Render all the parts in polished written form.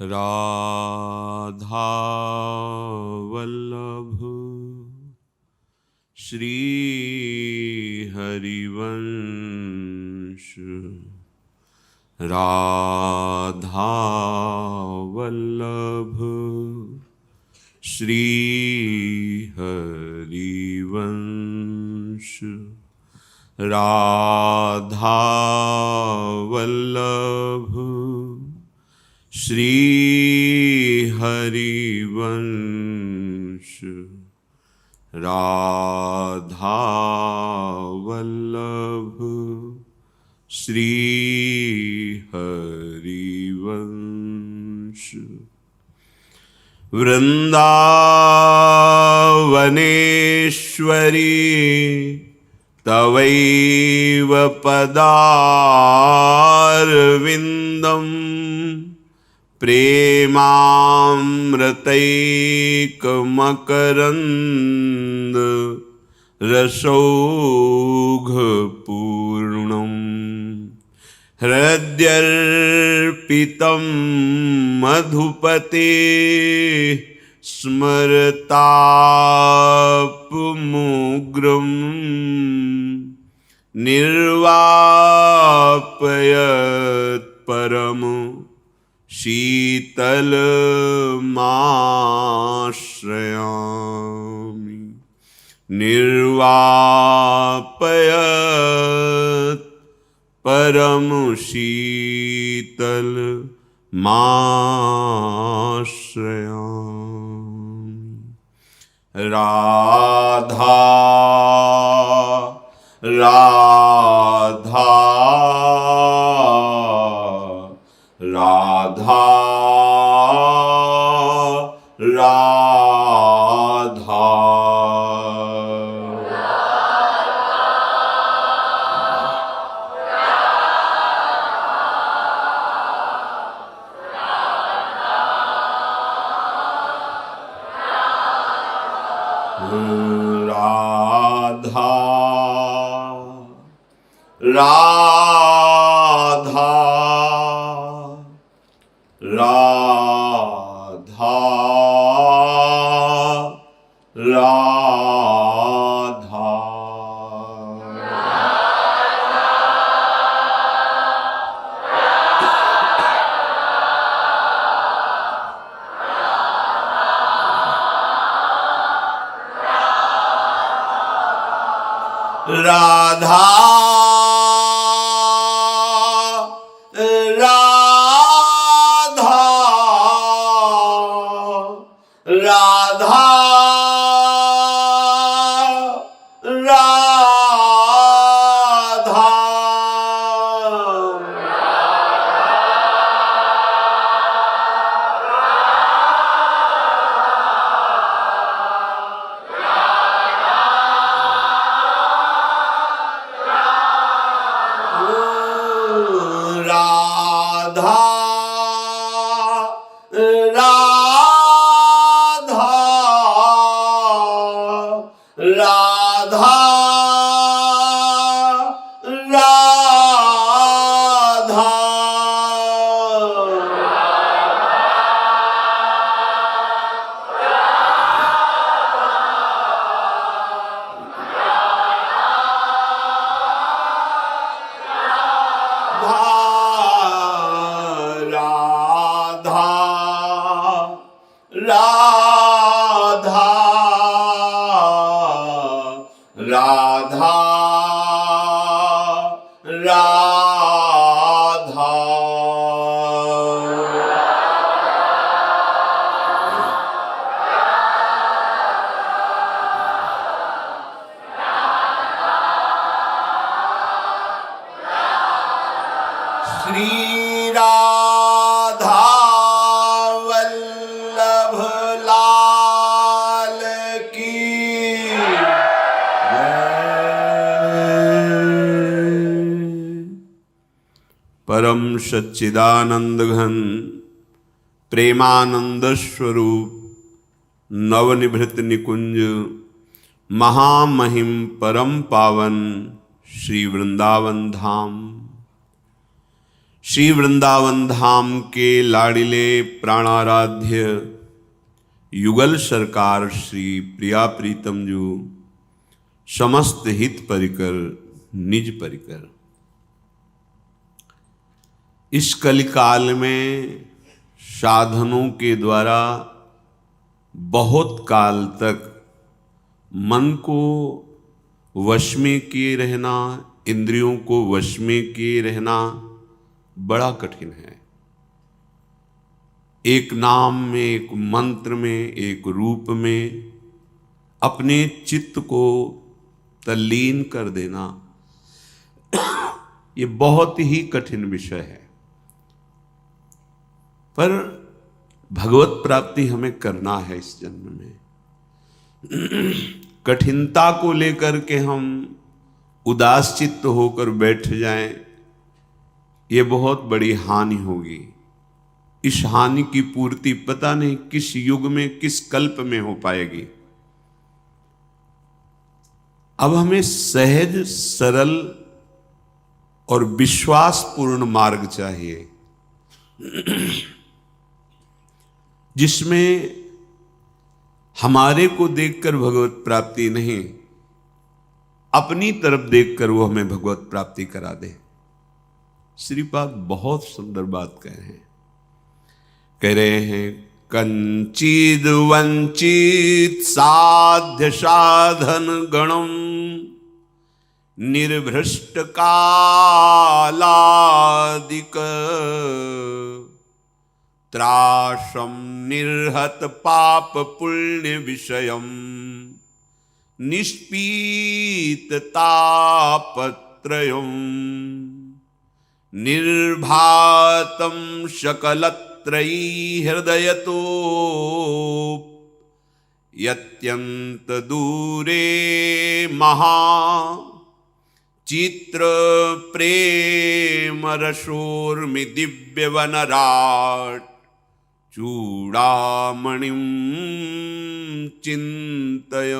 राधा वल्लभ श्री हरिवंश। राधा वल्लभ श्री हरिवंश। राधा वल्लभ श्री हरिवंश। राधा वल्लभ श्री हरिवंश। वृंदावनेश्वरी तवैव पदारविन्दम् प्रेमामृतैकमकरन्द रसौघपूर्णम्। हृद्यर्पितं मधुपते स्मरतापमुग्रम् निर्वापयत् परम शीतलमाश्रयामि। निर्वापयत् परम शीतलमाश्रयामि। राधा राधा राधा राधा। राधा राधा राधा राधा। राधा राधा राधा राधा राधा। राधा राधा श्री राधा वल्लभ लाल की परम सच्चिदानंद घन प्रेमानंद स्वरूप नवनिभृत निकुंज महामहिम परम पावन श्री वृंदावन धाम श्री वृंदावन धाम के लाडिले प्राणाराध्य युगल सरकार श्री प्रिया प्रीतम जो समस्त हित परिकर निज परिकर। इस कलिकाल में साधनों के द्वारा बहुत काल तक मन को वश में किए रहना, इंद्रियों को वश में किए रहना बड़ा कठिन है। एक नाम में, एक मंत्र में, एक रूप में अपने चित्त को तल्लीन कर देना ये बहुत ही कठिन विषय है। पर भगवत प्राप्ति हमें करना है इस जन्म में। कठिनता को लेकर के हम उदास चित्त होकर बैठ जाएं, ये बहुत बड़ी हानि होगी। इस हानि की पूर्ति पता नहीं किस युग में, किस कल्प में हो पाएगी। अब हमें सहज, सरल और विश्वासपूर्ण मार्ग चाहिए जिसमें हमारे को देखकर भगवत प्राप्ति नहीं, अपनी तरफ देखकर वो हमें भगवत प्राप्ति करा दे। श्रीपाद बहुत सुंदर बात कह रहे हैं कंचिद वंचित साध्य साधन गणम निर्भ्रष्ट कालादिक त्रासम निर्हत पाप पुण्य विषयम निष्पीत तापत्रयम निर्भातम शकलत्रयी हृदयतो यत्यंत दूरे महा चित्र प्रेम रसोर्मि दिव्य वनराट चूड़ामणिम चिंतय।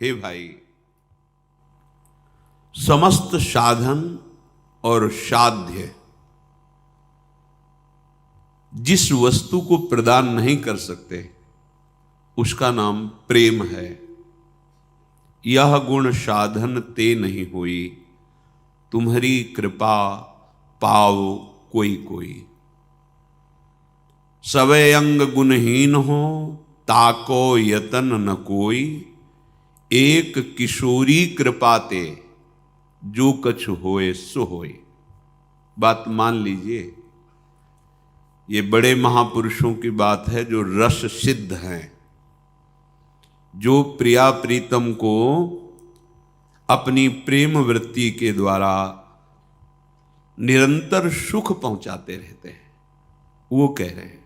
हे भाई, समस्त साधन और साध्य जिस वस्तु को प्रदान नहीं कर सकते उसका नाम प्रेम है। यह गुण साधन ते नहीं हुई, तुम्हारी कृपा पाओ कोई कोई। सवे अंग गुणहीन हो ताको यतन न कोई, एक किशोरी कृपाते जो कछ होए सो होए। बात मान लीजिए, ये बड़े महापुरुषों की बात है जो रस सिद्ध हैं, जो प्रिया प्रीतम को अपनी प्रेम वृत्ति के द्वारा निरंतर सुख पहुंचाते रहते हैं। वो कह रहे हैं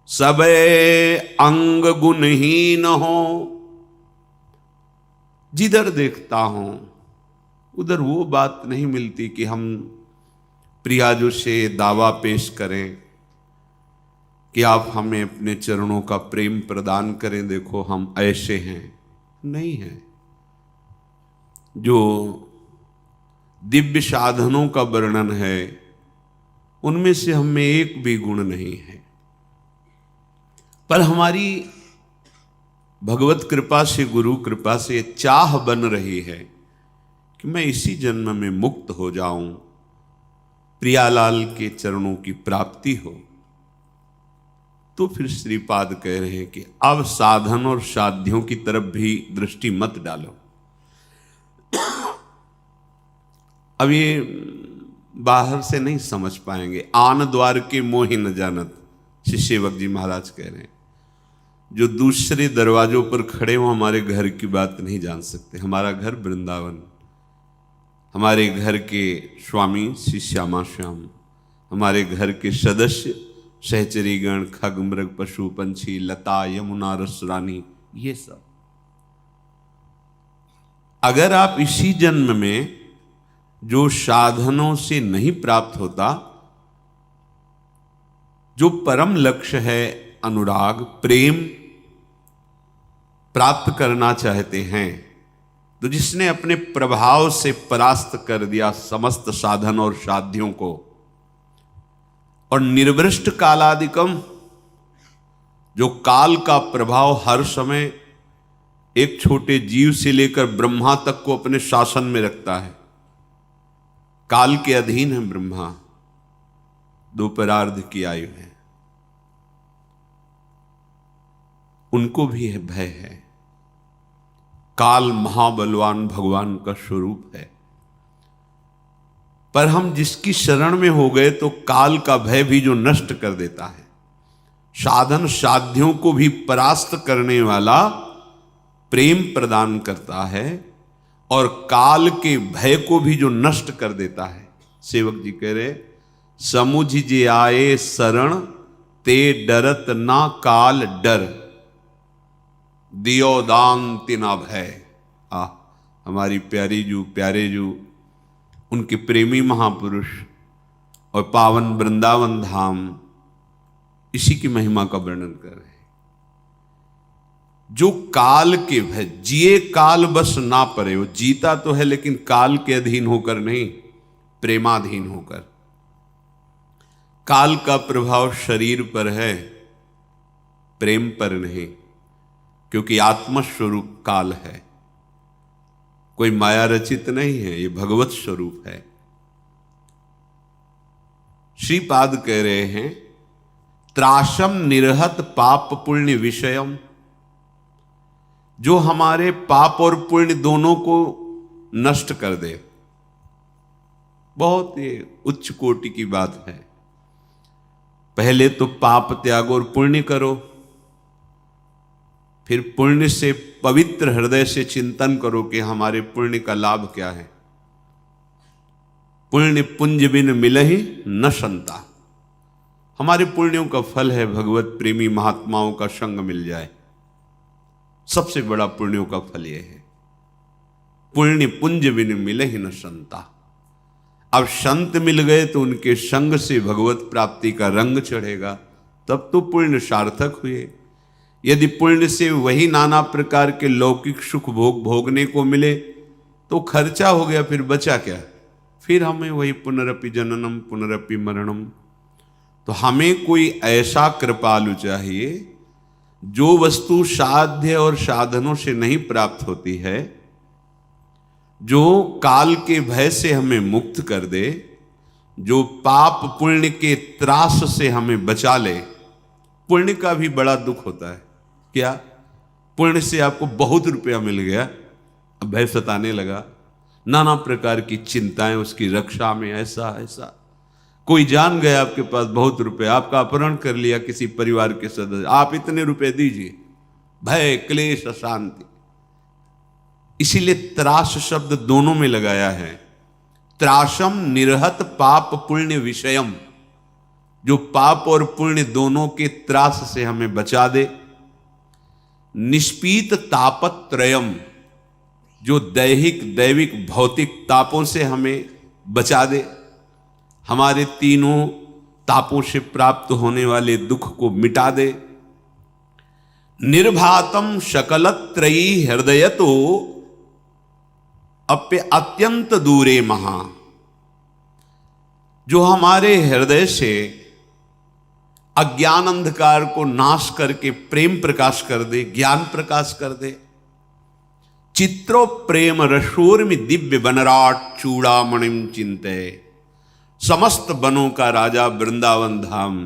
सबे अंग गुणहीन हो, जिधर देखता हूं उधर वो बात नहीं मिलती कि हम प्रियाजू से दावा पेश करें कि आप हमें अपने चरणों का प्रेम प्रदान करें, देखो हम ऐसे हैं। नहीं है। जो दिव्य साधनों का वर्णन है उनमें से हमें एक भी गुण नहीं है। पर हमारी भगवत कृपा से, गुरु कृपा से चाह बन रही है कि मैं इसी जन्म में मुक्त हो जाऊं, प्रियालाल के चरणों की प्राप्ति हो। तो फिर श्रीपाद कह रहे हैं कि अब साधन और साध्यों की तरफ भी दृष्टि मत डालो। अब ये बाहर से नहीं समझ पाएंगे। आन द्वार के मोहि न जानत, श्री सेवक जी महाराज कह रहे हैं। जो दूसरे दरवाजों पर खड़े हो हमारे घर की बात नहीं जान सकते। हमारा घर वृंदावन, हमारे घर के स्वामी श्री श्यामा श्याम, हमारे घर के सदस्य सहचरीगण, खग मृग पशु पंछी, लता यमुना रस रानी, ये सब। अगर आप इसी जन्म में जो साधनों से नहीं प्राप्त होता, जो परम लक्ष्य है अनुराग प्रेम प्राप्त करना चाहते हैं, तो जिसने अपने प्रभाव से परास्त कर दिया समस्त साधन और साध्यों को, और निर्वृष्ट कालादिकम, जो काल का प्रभाव हर समय एक छोटे जीव से लेकर ब्रह्मा तक को अपने शासन में रखता है। काल के अधीन है ब्रह्मा, दोपरार्ध की आयु है, उनको भी है भय है। काल महाबलवान भगवान का स्वरूप है, पर हम जिसकी शरण में हो गए तो काल का भय भी जो नष्ट कर देता है, साधन साध्यों को भी परास्त करने वाला प्रेम प्रदान करता है, और काल के भय को भी जो नष्ट कर देता है। सेवक जी कह रहे, समुझ जे आए शरण ते डरत ना काल डर, दियो दान तिना भय। हमारी प्यारी जू प्यारे जू उनके प्रेमी महापुरुष और पावन वृंदावन धाम इसी की महिमा का वर्णन कर रहे हैं। जो काल के भय, जिए काल बस ना परे, वो जीता तो है लेकिन काल के अधीन होकर नहीं, प्रेमाधीन होकर। काल का प्रभाव शरीर पर है, प्रेम पर नहीं, क्योंकि आत्मस्वरूप काल है, कोई माया रचित नहीं है, ये भगवत स्वरूप है। श्रीपाद कह रहे हैं, त्रासम निरहत पाप पुण्य विषयम, जो हमारे पाप और पुण्य दोनों को नष्ट कर दे। बहुत ये उच्च कोटि की बात है। पहले तो पाप त्याग और पुण्य करो, फिर पुण्य से पवित्र हृदय से चिंतन करो कि हमारे पुण्य का लाभ क्या है। पुण्य पुंज बिन मिलहि न संता, हमारे पुण्यों का फल है भगवत प्रेमी महात्माओं का संग मिल जाए। सबसे बड़ा पुण्यों का फल यह है, पुण्य पुंज बिन मिलहि न संता। अब संत मिल गए तो उनके संग से भगवत प्राप्ति का रंग चढ़ेगा, तब तो पुण्य सार्थक हुए। यदि पुण्य से वही नाना प्रकार के लौकिक सुख भोगने को मिले तो खर्चा हो गया, फिर बचा क्या? फिर हमें वही पुनरपि जननम पुनरपि मरणम। तो हमें कोई ऐसा कृपालु चाहिए जो वस्तु साध्य और साधनों से नहीं प्राप्त होती है, जो काल के भय से हमें मुक्त कर दे, जो पाप पुण्य के त्रास से हमें बचा ले। पुण्य का भी बड़ा दुख होता है। क्या? पुण्य से आपको बहुत रुपया मिल गया, अब भय सताने लगा, नाना प्रकार की चिंताएं उसकी रक्षा में, ऐसा ऐसा। कोई जान गया आपके पास बहुत रुपया, आपका अपहरण कर लिया किसी परिवार के सदस्य, आप इतने रुपए दीजिए, भय क्लेश अशांति। इसीलिए त्रास शब्द दोनों में लगाया है। त्रासम निरहत पाप पुण्य विषयम, जो पाप और पुण्य दोनों के त्रास से हमें बचा दे। निष्पीत तापत्रयम, जो दैहिक दैविक भौतिक तापों से हमें बचा दे, हमारे तीनों तापों से प्राप्त होने वाले दुख को मिटा दे। निर्भातम शकलत्रयी हृदय तो अप्य अत्यंत दूरे महा, जो हमारे हृदय से अज्ञान अंधकार को नाश करके प्रेम प्रकाश कर दे, ज्ञान प्रकाश कर दे। चित्रो प्रेम रशोर्मि दिव्य बनराट चूड़ामणिम चिंते, समस्त बनों का राजा वृंदावन धाम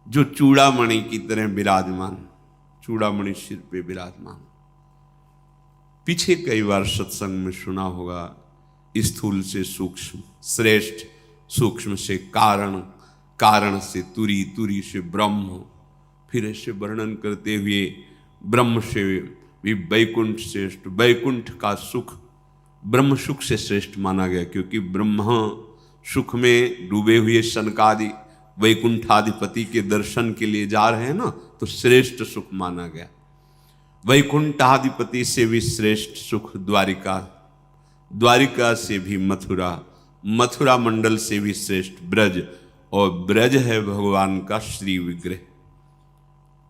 जो चूड़ामणि की तरह विराजमान, चूड़ामणि सिर पे विराजमान। पीछे कई बार सत्संग में सुना होगा, स्थूल से सूक्ष्म श्रेष्ठ, सूक्ष्म से कारण, कारण से तुरी, तुरी से ब्रह्म, फिर ऐसे वर्णन करते हुए ब्रह्म से भी वैकुंठ श्रेष्ठ, वैकुंठ का सुख ब्रह्म सुख से श्रेष्ठ माना गया, क्योंकि ब्रह्म सुख में डूबे हुए सनकादि वैकुंठाधिपति के दर्शन के लिए जा रहे हैं ना, तो श्रेष्ठ सुख माना गया। वैकुंठाधिपति से भी श्रेष्ठ सुख द्वारिका, द्वारिका से भी मथुरा, मथुरा मंडल से भी श्रेष्ठ ब्रज, और ब्रज है भगवान का श्री विग्रह।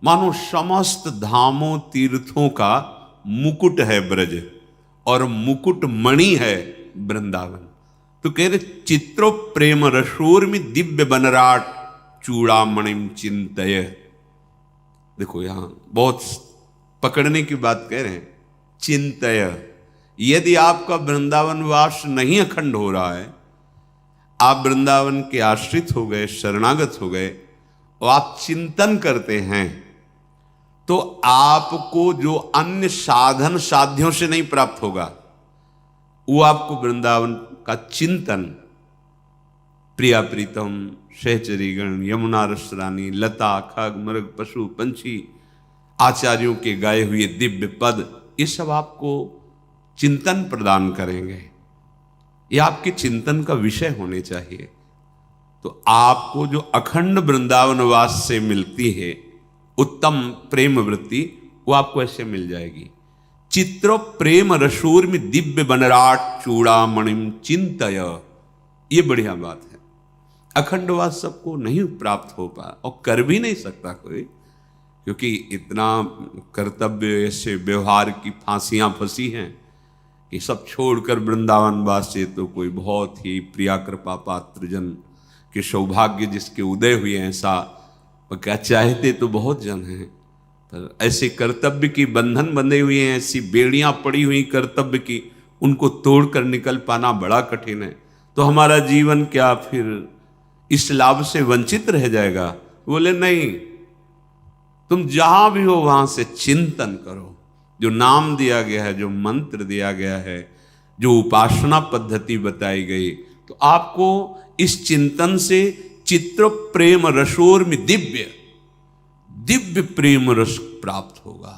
मानो समस्त धामों तीर्थों का मुकुट है ब्रज और मुकुट मणि है वृंदावन। तो कह रहे चित्रो प्रेम रसूर में दिव्य बनराट चूड़ामणिम चिंतय। देखो यहां बहुत पकड़ने की बात कह रहे हैं, चिंतय। यदि आपका वृंदावन वास नहीं अखंड हो रहा है, आप वृंदावन के आश्रित हो गए, शरणागत हो गए और आप चिंतन करते हैं, तो आपको जो अन्य साधन साध्यों से नहीं प्राप्त होगा, वो आपको वृंदावन का चिंतन, प्रिया प्रीतम सहचरीगण यमुना रसरानी लता खग मृग पशु पंछी आचार्यों के गाए हुए दिव्य पद, ये सब आपको चिंतन प्रदान करेंगे। ये आपके चिंतन का विषय होने चाहिए। तो आपको जो अखंड वृंदावन वास से मिलती है उत्तम प्रेम वृत्ति, वो आपको ऐसे मिल जाएगी। चित्र प्रेम रसूर में दिव्य बनराट चूड़ामणिम चिंतय, ये बढ़िया बात है। अखंडवास सबको नहीं प्राप्त हो पा और कर भी नहीं सकता कोई, क्योंकि इतना कर्तव्य ऐसे व्यवहार की फांसियां फंसी हैं कि सब छोड़कर वृंदावन वास से तो कोई बहुत ही प्रिया कृपा पात्र जन के सौभाग्य जिसके उदय हुए हैं, ऐसा क्या चाहते तो बहुत जन हैं, पर ऐसे कर्तव्य की बंधन बंधे हुए हैं, ऐसी बेड़ियां पड़ी हुई कर्तव्य की, उनको तोड़कर निकल पाना बड़ा कठिन है। तो हमारा जीवन क्या फिर इस लाभ से वंचित रह जाएगा? बोले नहीं, तुम जहां भी हो वहां से चिंतन करो। जो नाम दिया गया है, जो मंत्र दिया गया है, जो उपासना पद्धति बताई गई, तो आपको इस चिंतन से चित्र प्रेम रसोर में दिव्य दिव्य प्रेम रस प्राप्त होगा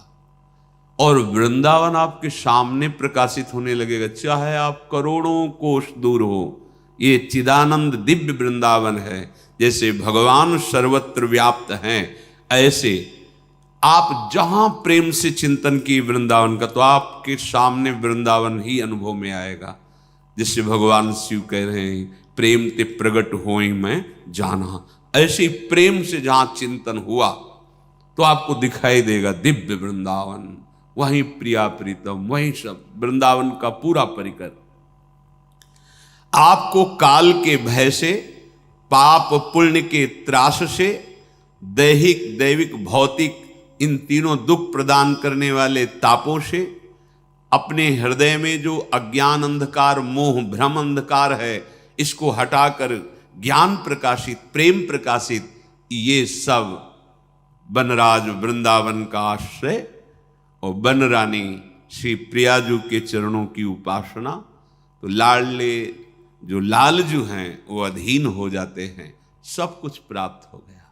और वृंदावन आपके सामने प्रकाशित होने लगेगा, चाहे आप करोड़ों कोस दूर हो। ये चिदानंद दिव्य वृंदावन है। जैसे भगवान सर्वत्र व्याप्त हैं, ऐसे आप जहां प्रेम से चिंतन की वृंदावन का, तो आपके सामने वृंदावन ही अनुभव में आएगा। जिससे भगवान शिव कह रहे हैं, प्रेम ते प्रगट होई मैं जाना। ऐसे प्रेम से जहां चिंतन हुआ तो आपको दिखाई देगा दिव्य वृंदावन, वहीं प्रिया प्रीतम, वहीं सब वृंदावन का पूरा परिकर। आपको काल के भय से, पाप पुण्य के त्रास से, दैहिक दैविक भौतिक इन तीनों दुख प्रदान करने वाले तापों से, अपने हृदय में जो अज्ञान अंधकार मोह भ्रम अंधकार है, इसको हटाकर ज्ञान प्रकाशित प्रेम प्रकाशित, ये सब बनराज वृंदावन का आश्रय और बनरानी श्री प्रियाजू के चरणों की उपासना। तो लाडले जो लालजू हैं वो अधीन हो जाते हैं, सब कुछ प्राप्त हो गया।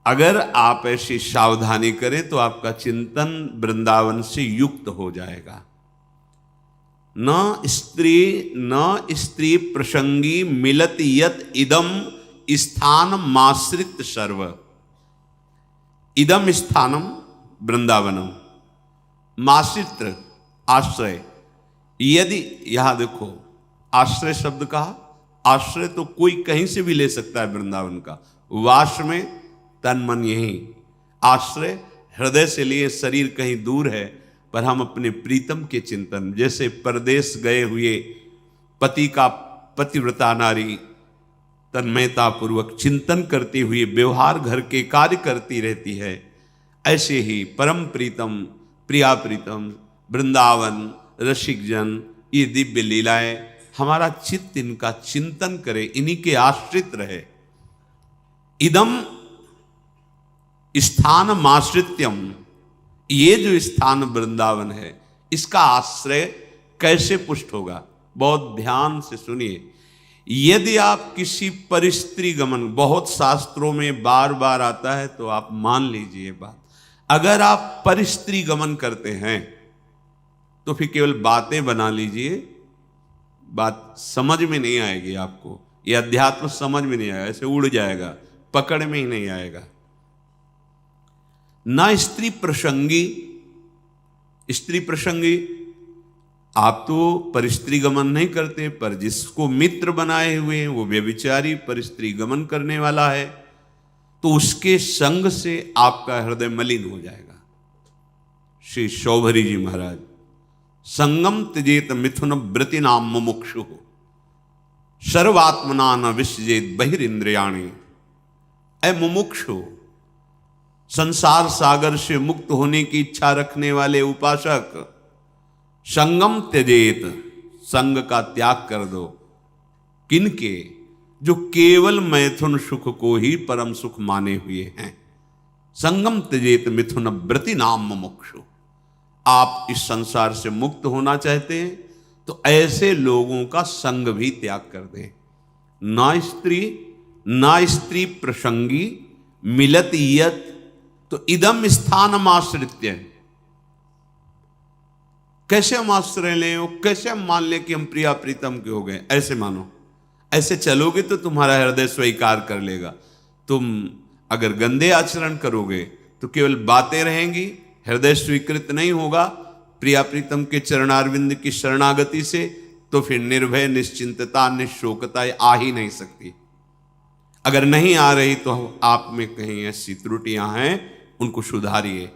अगर आप ऐसी सावधानी करें तो आपका चिंतन वृंदावन से युक्त हो जाएगा। न स्त्री प्रसंगी मिलत यत इदम स्थान माश्रित सर्व। इदम स्थानम वृंदावनम, माश्रित आश्रय। यदि यहां देखो आश्रय शब्द कहा, आश्रय तो कोई कहीं से भी ले सकता है वृंदावन का। वास में तन मन यही आश्रय, हृदय से लिए शरीर कहीं दूर है, पर हम अपने प्रीतम के चिंतन, जैसे परदेश गए हुए पति का पतिव्रता नारी तन्मयता पूर्वक चिंतन करते हुए व्यवहार घर के कार्य करती रहती है, ऐसे ही परम प्रीतम प्रिया प्रीतम वृंदावन रसिक जन, ये दिव्य लीलाएं, हमारा चित्त इनका चिंतन करे, इन्हीं के आश्रित रहे। इदम स्थान माश्रित्यम, ये जो स्थान वृंदावन है, इसका आश्रय कैसे पुष्ट होगा? बहुत ध्यान से सुनिए। यदि आप किसी परिस्त्री गमन, बहुत शास्त्रों में बार बार आता है, तो आप मान लीजिए बात, अगर आप परिस्त्री गमन करते हैं तो फिर केवल बातें बना लीजिए, बात समझ में नहीं आएगी आपको। यह अध्यात्म समझ में नहीं आएगा, ऐसे उड़ जाएगा, पकड़ में ही नहीं आएगा। ना स्त्री प्रसंगी, स्त्री प्रसंगी आप तो परिस्त्री गमन नहीं करते, पर जिसको मित्र बनाए हुए हैं वो व्यभिचारी परिस्त्री गमन करने वाला है, तो उसके संग से आपका हृदय मलिन हो जाएगा। श्री शौभरी जी महाराज, संगम त्यजेत मिथुन व्रति नाम मुमुक्षु सर्वात्मना न विसजेत बहिरिंद्रियाणि। ऐ मुमुक्षु, संसार सागर से मुक्त होने की इच्छा रखने वाले उपासक, संगम त्यजेत, संग का त्याग कर दो। किनके? जो केवल मैथुन सुख को ही परम सुख माने हुए हैं। संगम त्यजेत मिथुन व्रति नाम मुमुक्षु। आप इस संसार से मुक्त होना चाहते हैं तो ऐसे लोगों का संग भी त्याग कर दें। ना स्त्री प्रसंगी मिलत यत, तो इदम स्थानम आश्रित्य। कैसे हम आश्रय लें, कैसे हम मान लें कि हम प्रिया प्रीतम के हो गए? ऐसे मानो, ऐसे चलोगे तो तुम्हारा हृदय स्वीकार कर लेगा। तुम अगर गंदे आचरण करोगे तो केवल बातें रहेंगी, हृदय स्वीकृत नहीं होगा प्रिया प्रीतम के चरणारविंद की शरणागति से, तो फिर निर्भय, निश्चिंतता, निशोकता आ ही नहीं सकती। अगर नहीं आ रही तो आप में कहीं ऐसी त्रुटियां हैं, उनको सुधारिए।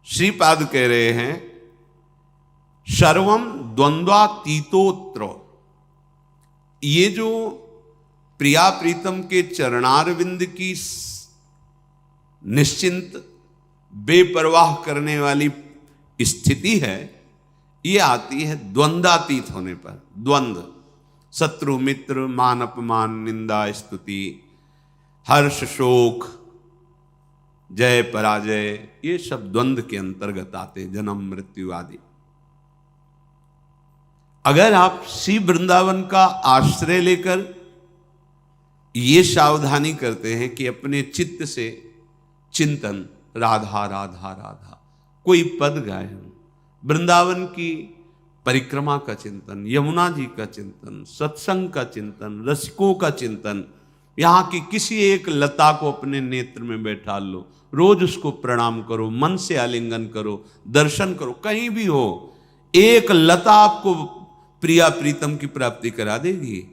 श्रीपाद कह रहे हैं सर्वम द्वंद्वातीतोत्र। ये जो प्रिया प्रीतम के चरणारविंद की निश्चिंत बेपरवाह करने वाली स्थिति है, ये आती है द्वंद्वातीत होने पर। द्वंद्व, शत्रु मित्र, मान अपमान, निंदा स्तुति, हर्ष शोक, जय पराजय, ये सब द्वंद्व के अंतर्गत आते, जन्म मृत्यु आदि। अगर आप श्री वृंदावन का आश्रय लेकर ये सावधानी करते हैं कि अपने चित्त से चिंतन राधा राधा राधा, कोई पद गाए हम, वृंदावन की परिक्रमा का चिंतन, यमुना जी का चिंतन, सत्संग का चिंतन, रसिकों का चिंतन, यहाँ की किसी एक लता को अपने नेत्र में बैठा लो, रोज उसको प्रणाम करो, मन से आलिंगन करो, दर्शन करो, कहीं भी हो, एक लता आपको प्रिया प्रीतम की प्राप्ति करा देगी।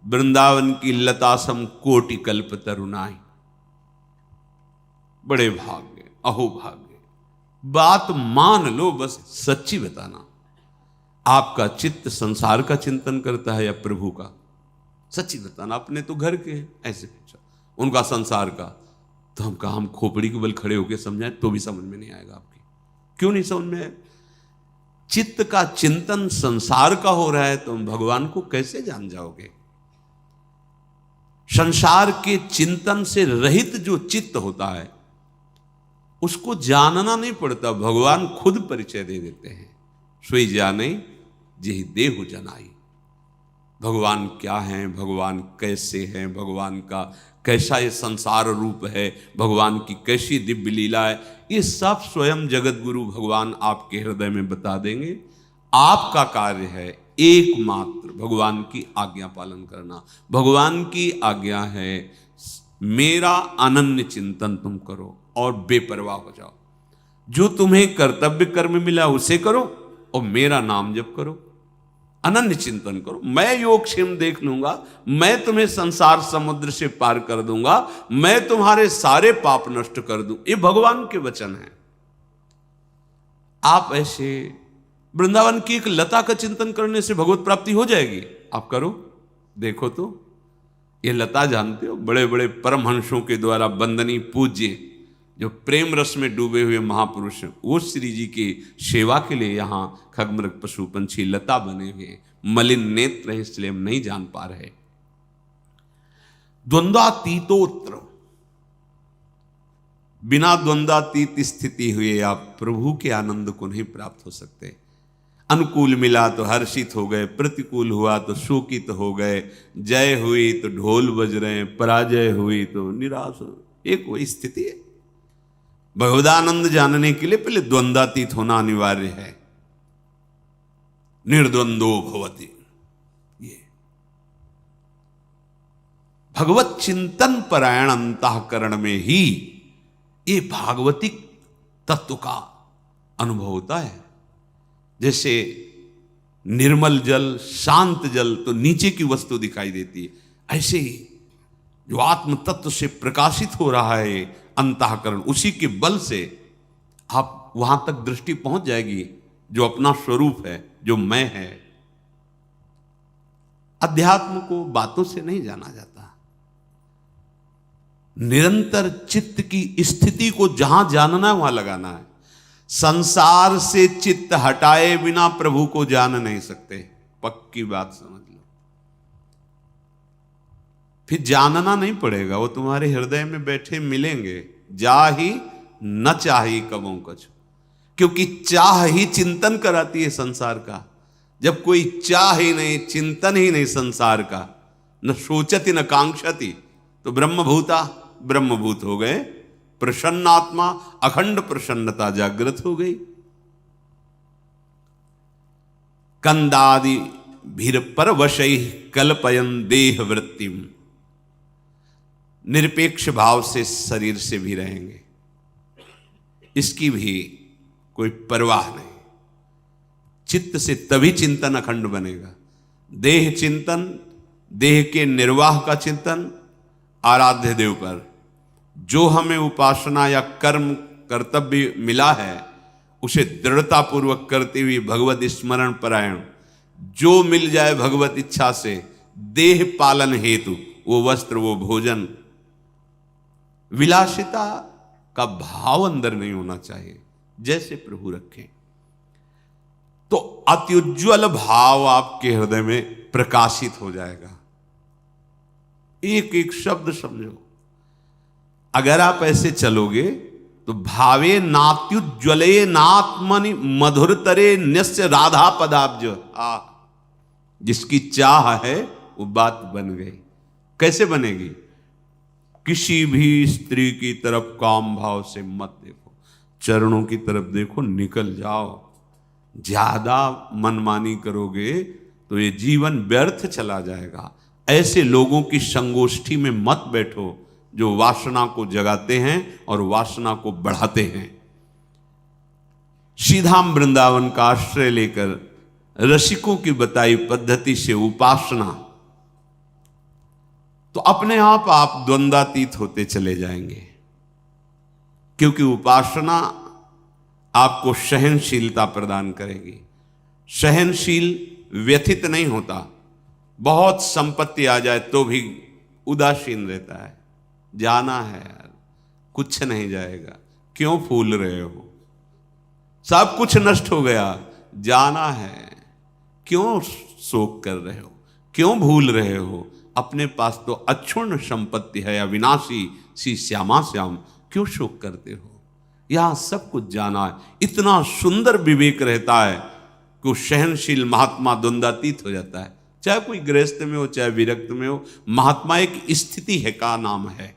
वृंदावन की लता सम कोटि कल्प तरुणाई। बड़े भाग्य, अहो भाग्य। बात मान लो, बस सच्ची बताना, आपका चित्त संसार का चिंतन करता है या प्रभु का? सच्ची बताना। अपने तो घर के हैं, ऐसे पूछा, उनका संसार का। तो हम कहा, हम खोपड़ी के बल खड़े होकर समझाएं तो भी समझ में नहीं आएगा आपकी। क्यों नहीं समझ में आएगा? चित्त का चिंतन संसार का हो रहा है तो हम भगवान को कैसे जान जाओगे? संसार के चिंतन से रहित जो चित्त होता है उसको जानना नहीं पड़ता, भगवान खुद परिचय दे देते हैं। सोई जाने जेहि देहु जनाई। भगवान क्या हैं, भगवान कैसे हैं, भगवान का कैसा ये संसार रूप है, भगवान की कैसी दिव्य लीला है, ये सब स्वयं जगत गुरु भगवान आपके हृदय में बता देंगे। आपका कार्य है एकमात्र भगवान की आज्ञा पालन करना। भगवान की आज्ञा है मेरा अनन्य चिंतन तुम करो और बेपरवाह हो जाओ। जो तुम्हें कर्तव्य कर्म मिला उसे करो और मेरा नाम जप करो, अनन्य चिंतन करो। मैं योगक्षेम देख लूंगा, मैं तुम्हें संसार समुद्र से पार कर दूंगा, मैं तुम्हारे सारे पाप नष्ट कर दूं। ये भगवान के वचन है। आप ऐसे वृंदावन की एक लता का चिंतन करने से भगवत प्राप्ति हो जाएगी। आप करो, देखो तो। ये लता जानते हो, बड़े बड़े परमहंसों के द्वारा वंदनीय पूज्य जो प्रेम रस में डूबे हुए महापुरुष, वो श्री जी की सेवा के लिए यहाँ खगमृग पशु पंछी लता बने हुए, मलिन नेत्र है इसलिए हम नहीं जान पा रहे। द्वंद्वातीतोत्र, बिना द्वंद्वातीत स्थिति हुए आप प्रभु के आनंद को नहीं प्राप्त हो सकते। अनुकूल मिला तो हर्षित हो गए, प्रतिकूल हुआ तो शोकित हो गए, जय हुई तो ढोल बज रहे, पराजय हुई तो निराश हो। एक वो स्थिति है। भगवदानंद जानने के लिए पहले द्वंद्वातीत होना अनिवार्य है। निर्द्वंदो भवति, ये भगवत चिंतन परायण अंतःकरण में ही ये भागवतिक तत्व का अनुभव होता है। जैसे निर्मल जल, शांत जल तो नीचे की वस्तु दिखाई देती है, ऐसे ही जो आत्म तत्व से प्रकाशित हो रहा है अंतःकरण, उसी के बल से आप वहां तक दृष्टि पहुंच जाएगी जो अपना स्वरूप है, जो मैं है। अध्यात्म को बातों से नहीं जाना जाता, निरंतर चित्त की स्थिति को जहां जानना है वहां लगाना है। संसार से चित्त हटाए बिना प्रभु को जान नहीं सकते, पक्की बात समझ लो। फिर जानना नहीं पड़ेगा, वो तुम्हारे हृदय में बैठे मिलेंगे। जा ही न चाही कबों कछु, क्योंकि चाह ही चिंतन कराती है संसार का। जब कोई चाह ही नहीं, चिंतन ही नहीं संसार का, न सोचती न कांक्षती, तो ब्रह्मभूता ब्रह्मभूत हो गए। प्रसन्नात्मा अखंड प्रसन्नता जागृत हो गई। कंदादि भीर पर वशई कल्पयन देह वृत्तिम, निरपेक्ष भाव से शरीर से भी रहेंगे, इसकी भी कोई परवाह नहीं। चित्त से तभी चिंतन अखंड बनेगा। देह चिंतन, देह के निर्वाह का चिंतन, आराध्य देव पर जो हमें उपासना या कर्म कर्तव्य मिला है उसे दृढ़ता पूर्वक करते हुए भगवत स्मरण परायण, जो मिल जाए भगवत इच्छा से देह पालन हेतु, वो वस्त्र वो भोजन, विलासिता का भाव अंदर नहीं होना चाहिए, जैसे प्रभु रखें। तो अत्युज्वल भाव आपके हृदय में प्रकाशित हो जाएगा। एक एक शब्द समझो। अगर आप ऐसे चलोगे तो भावे नात्युज्वले नात्मनि मधुरतरे न्यस्य राधा पदाब्ज, जिसकी चाह है वो बात बन गई। कैसे बनेगी? किसी भी स्त्री की तरफ काम भाव से मत देखो, चरणों की तरफ देखो, निकल जाओ। ज्यादा मनमानी करोगे तो ये जीवन व्यर्थ चला जाएगा। ऐसे लोगों की संगोष्ठी में मत बैठो जो वासना को जगाते हैं और वासना को बढ़ाते हैं। सीधाम वृंदावन का आश्रय लेकर रसिकों की बताई पद्धति से उपासना, तो अपने आप द्वंद्वातीत होते चले जाएंगे। क्योंकि उपासना आपको सहनशीलता प्रदान करेगी। सहनशील व्यथित नहीं होता, बहुत संपत्ति आ जाए तो भी उदासीन रहता है। जाना है यार, कुछ नहीं जाएगा, क्यों फूल रहे हो, सब कुछ नष्ट हो गया, जाना है, क्यों शोक कर रहे हो, क्यों भूल रहे हो? अपने पास तो अक्षुण्ण संपत्ति है, अविनाशी सी श्यामा श्याम, क्यों शोक करते हो? यहां सब कुछ जाना है। इतना सुंदर विवेक रहता है कि वो सहनशील महात्मा द्वंद्वातीत हो जाता है। चाहे कोई गृहस्थ में हो चाहे विरक्त में हो, महात्मा एक स्थिति है का नाम है।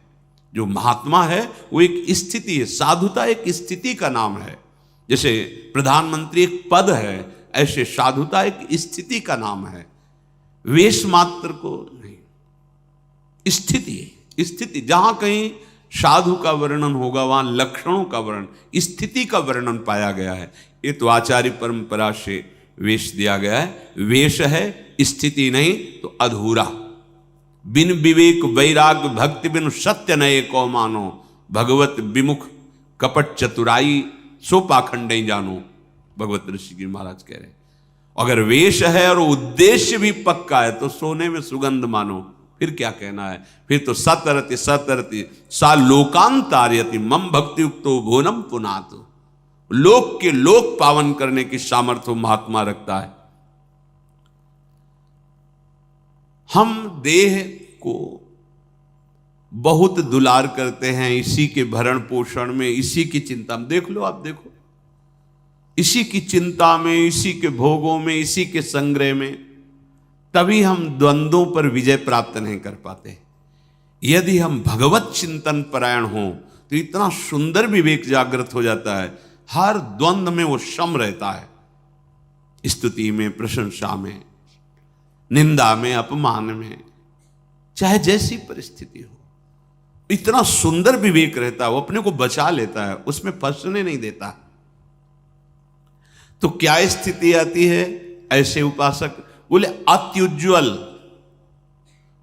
जो महात्मा है वो एक स्थिति है, साधुता एक स्थिति का नाम है। जैसे प्रधानमंत्री एक पद है, ऐसे साधुता एक स्थिति का नाम है। वेश मात्र को नहीं, स्थिति जहां कहीं साधु का वर्णन होगा वहां लक्षणों का वर्णन, स्थिति का वर्णन पाया गया है। ये तो आचार्य परंपरा से वेश दिया गया है। वेश है, स्थिति नहीं तो अधूरा। बिन विवेक वैराग भक्ति बिन सत्य नये को मानो, भगवत विमुख कपट चतुराई सो पाखंड नहीं जानो, भगवत ऋषि जी महाराज कह रहे। अगर वेश है और उद्देश्य भी पक्का है तो सोने में सुगंध मानो, फिर क्या कहना है? फिर तो सतरति सा लोकांतार्यति मम भक्ति युक्तो भुवनम पुनातु। लोक के लोक पावन करने की सामर्थ्य महात्मा रखता है। हम देह को बहुत दुलार करते हैं, इसी के भरण पोषण में, इसी की चिंता में। देख लो, आप देखो, इसी की चिंता में, इसी के भोगों में, इसी के संग्रह में, तभी हम द्वंद्वों पर विजय प्राप्त नहीं कर पाते। यदि हम भगवत चिंतन परायण हों तो इतना सुंदर विवेक जागृत हो जाता है। हर द्वंद्व में वो सम रहता है, स्तुति में, प्रशंसा में, निंदा में, अपमान में, चाहे जैसी परिस्थिति हो, इतना सुंदर विवेक रहता है। वो अपने को बचा लेता है, उसमें फंसने नहीं देता। तो क्या स्थिति आती है? ऐसे उपासक बोले अत्युज्वल,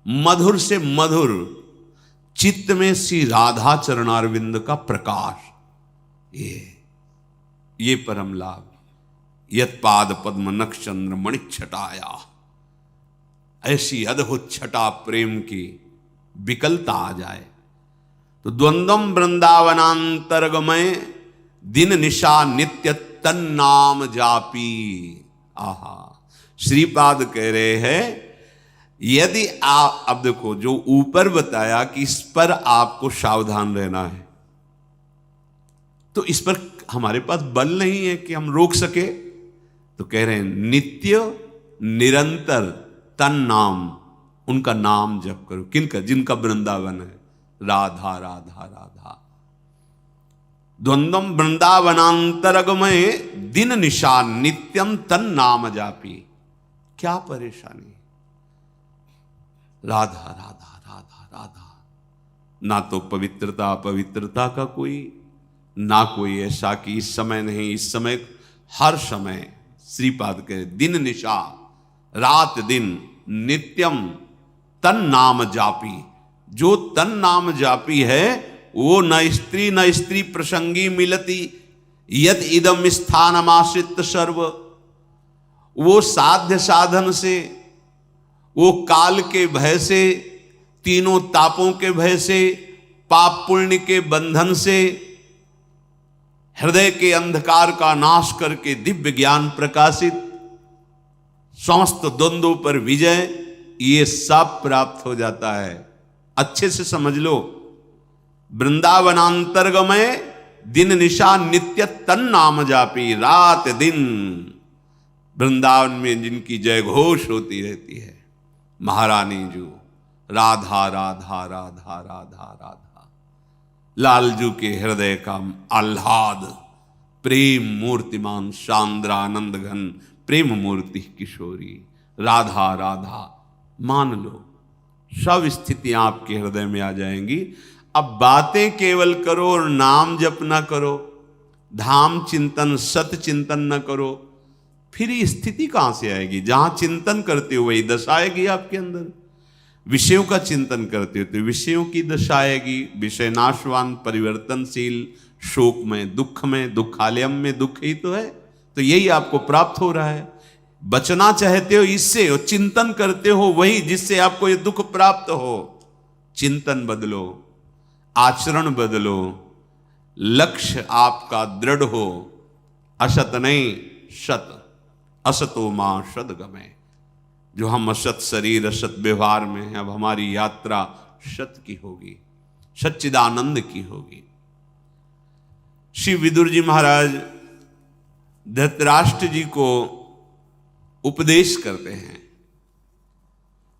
मधुर से मधुर चित्त में श्री राधा चरणारविंद का प्रकाश। ये ये परम लाभ। यत पाद पद्म नक्षचंद्र मणिच्छटाया, ऐसी अद्भुत छटा प्रेम की विकलता आ जाए तो द्वंद्वम वृंदावनांतर्गमय दिन निशा नित्य तन्नाम जापी। आहा, श्रीपाद कह रहे हैं यदि आप, अब देखो जो ऊपर बताया कि इस पर आपको सावधान रहना है, तो इस पर हमारे पास बल नहीं है कि हम रोक सके। तो कह रहे हैं नित्य निरंतर तन नाम, उनका नाम जप करो। किनका? जिनका वृंदावन है। राधा राधा राधा। द्वंद्वम वृंदावनांतरगमय दिन निशा नित्यम तन नाम जापी। क्या परेशानी? राधा राधा राधा राधा। ना तो पवित्रता पवित्रता का कोई, ना कोई ऐसा कि इस समय नहीं, इस समय हर समय श्रीपाद के दिन निशा, रात दिन नित्यम तन नाम जापी। जो तन नाम जापी है वो न स्त्री प्रसंगी मिलती, यत इदम स्थानमाश्रित सर्व। वो साध्य साधन से, वो काल के भय से, तीनों तापों के भय से, पाप पुण्य के बंधन से, हृदय के अंधकार का नाश करके दिव्य ज्ञान प्रकाशित, समस्त द्वंद्वों पर विजय, ये सब प्राप्त हो जाता है। अच्छे से समझ लो, वृंदावनांतर्गमय दिन निशा नित्य तन नाम जापी। रात दिन वृंदावन में जिनकी जय घोष होती रहती है, महारानी जो राधा राधा राधा राधा राधा। लालजू के हृदय का आह्लाद, प्रेम मूर्तिमान शांद्रानंद घन प्रेम मूर्ति किशोरी राधा राधा। मान लो सब स्थितियां आपके हृदय में आ जाएंगी। अब बातें केवल करो और नाम जप ना करो, धाम चिंतन सत चिंतन न करो, फिर ये स्थिति कहां से आएगी? जहां चिंतन करते हो वही दशा आएगी आपके अंदर। विषयों का चिंतन करते हो तो विषयों की दशा आएगी। विषय नाशवान, परिवर्तनशील, शोक में, दुखालयम में दुख ही तो है। तो यही आपको प्राप्त हो रहा है। बचना चाहते हो इससे, और चिंतन करते हो वही जिससे आपको ये दुख प्राप्त हो। चिंतन बदलो, आचरण बदलो, लक्ष्य आपका दृढ़ हो। असत नहीं सत, असतो मां सद्गमय। जो हम असत शरीर असत व्यवहार में हैं, अब हमारी यात्रा सत की होगी, सच्चिदानंद की होगी। श्री विदुर जी महाराज धृतराष्ट्र जी को उपदेश करते हैं।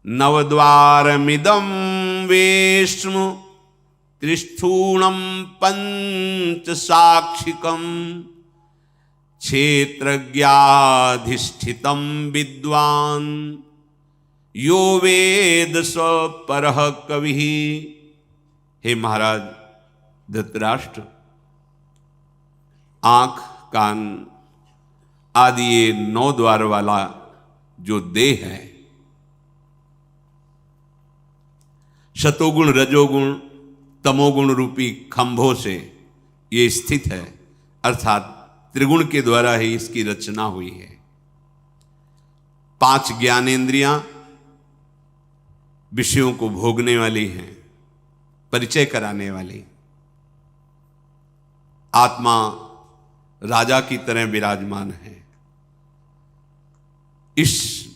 नवद्वारमिदं वेश्म त्रिस्थूणम पंच साक्षिकम क्षेत्रज्ञाधिष्ठितम विद्वान यो वेद स परः कवि। हे महाराज धृतराष्ट्र, आंख कान आदि ये 9 द्वार वाला जो देह है, शतोगुण रजोगुण तमोगुण रूपी खंभों से ये स्थित है, अर्थात त्रिगुण के द्वारा ही इसकी रचना हुई है। 5 ज्ञानेंद्रियां विषयों को भोगने वाली हैं, परिचय कराने वाली। आत्मा राजा की तरह विराजमान है। इस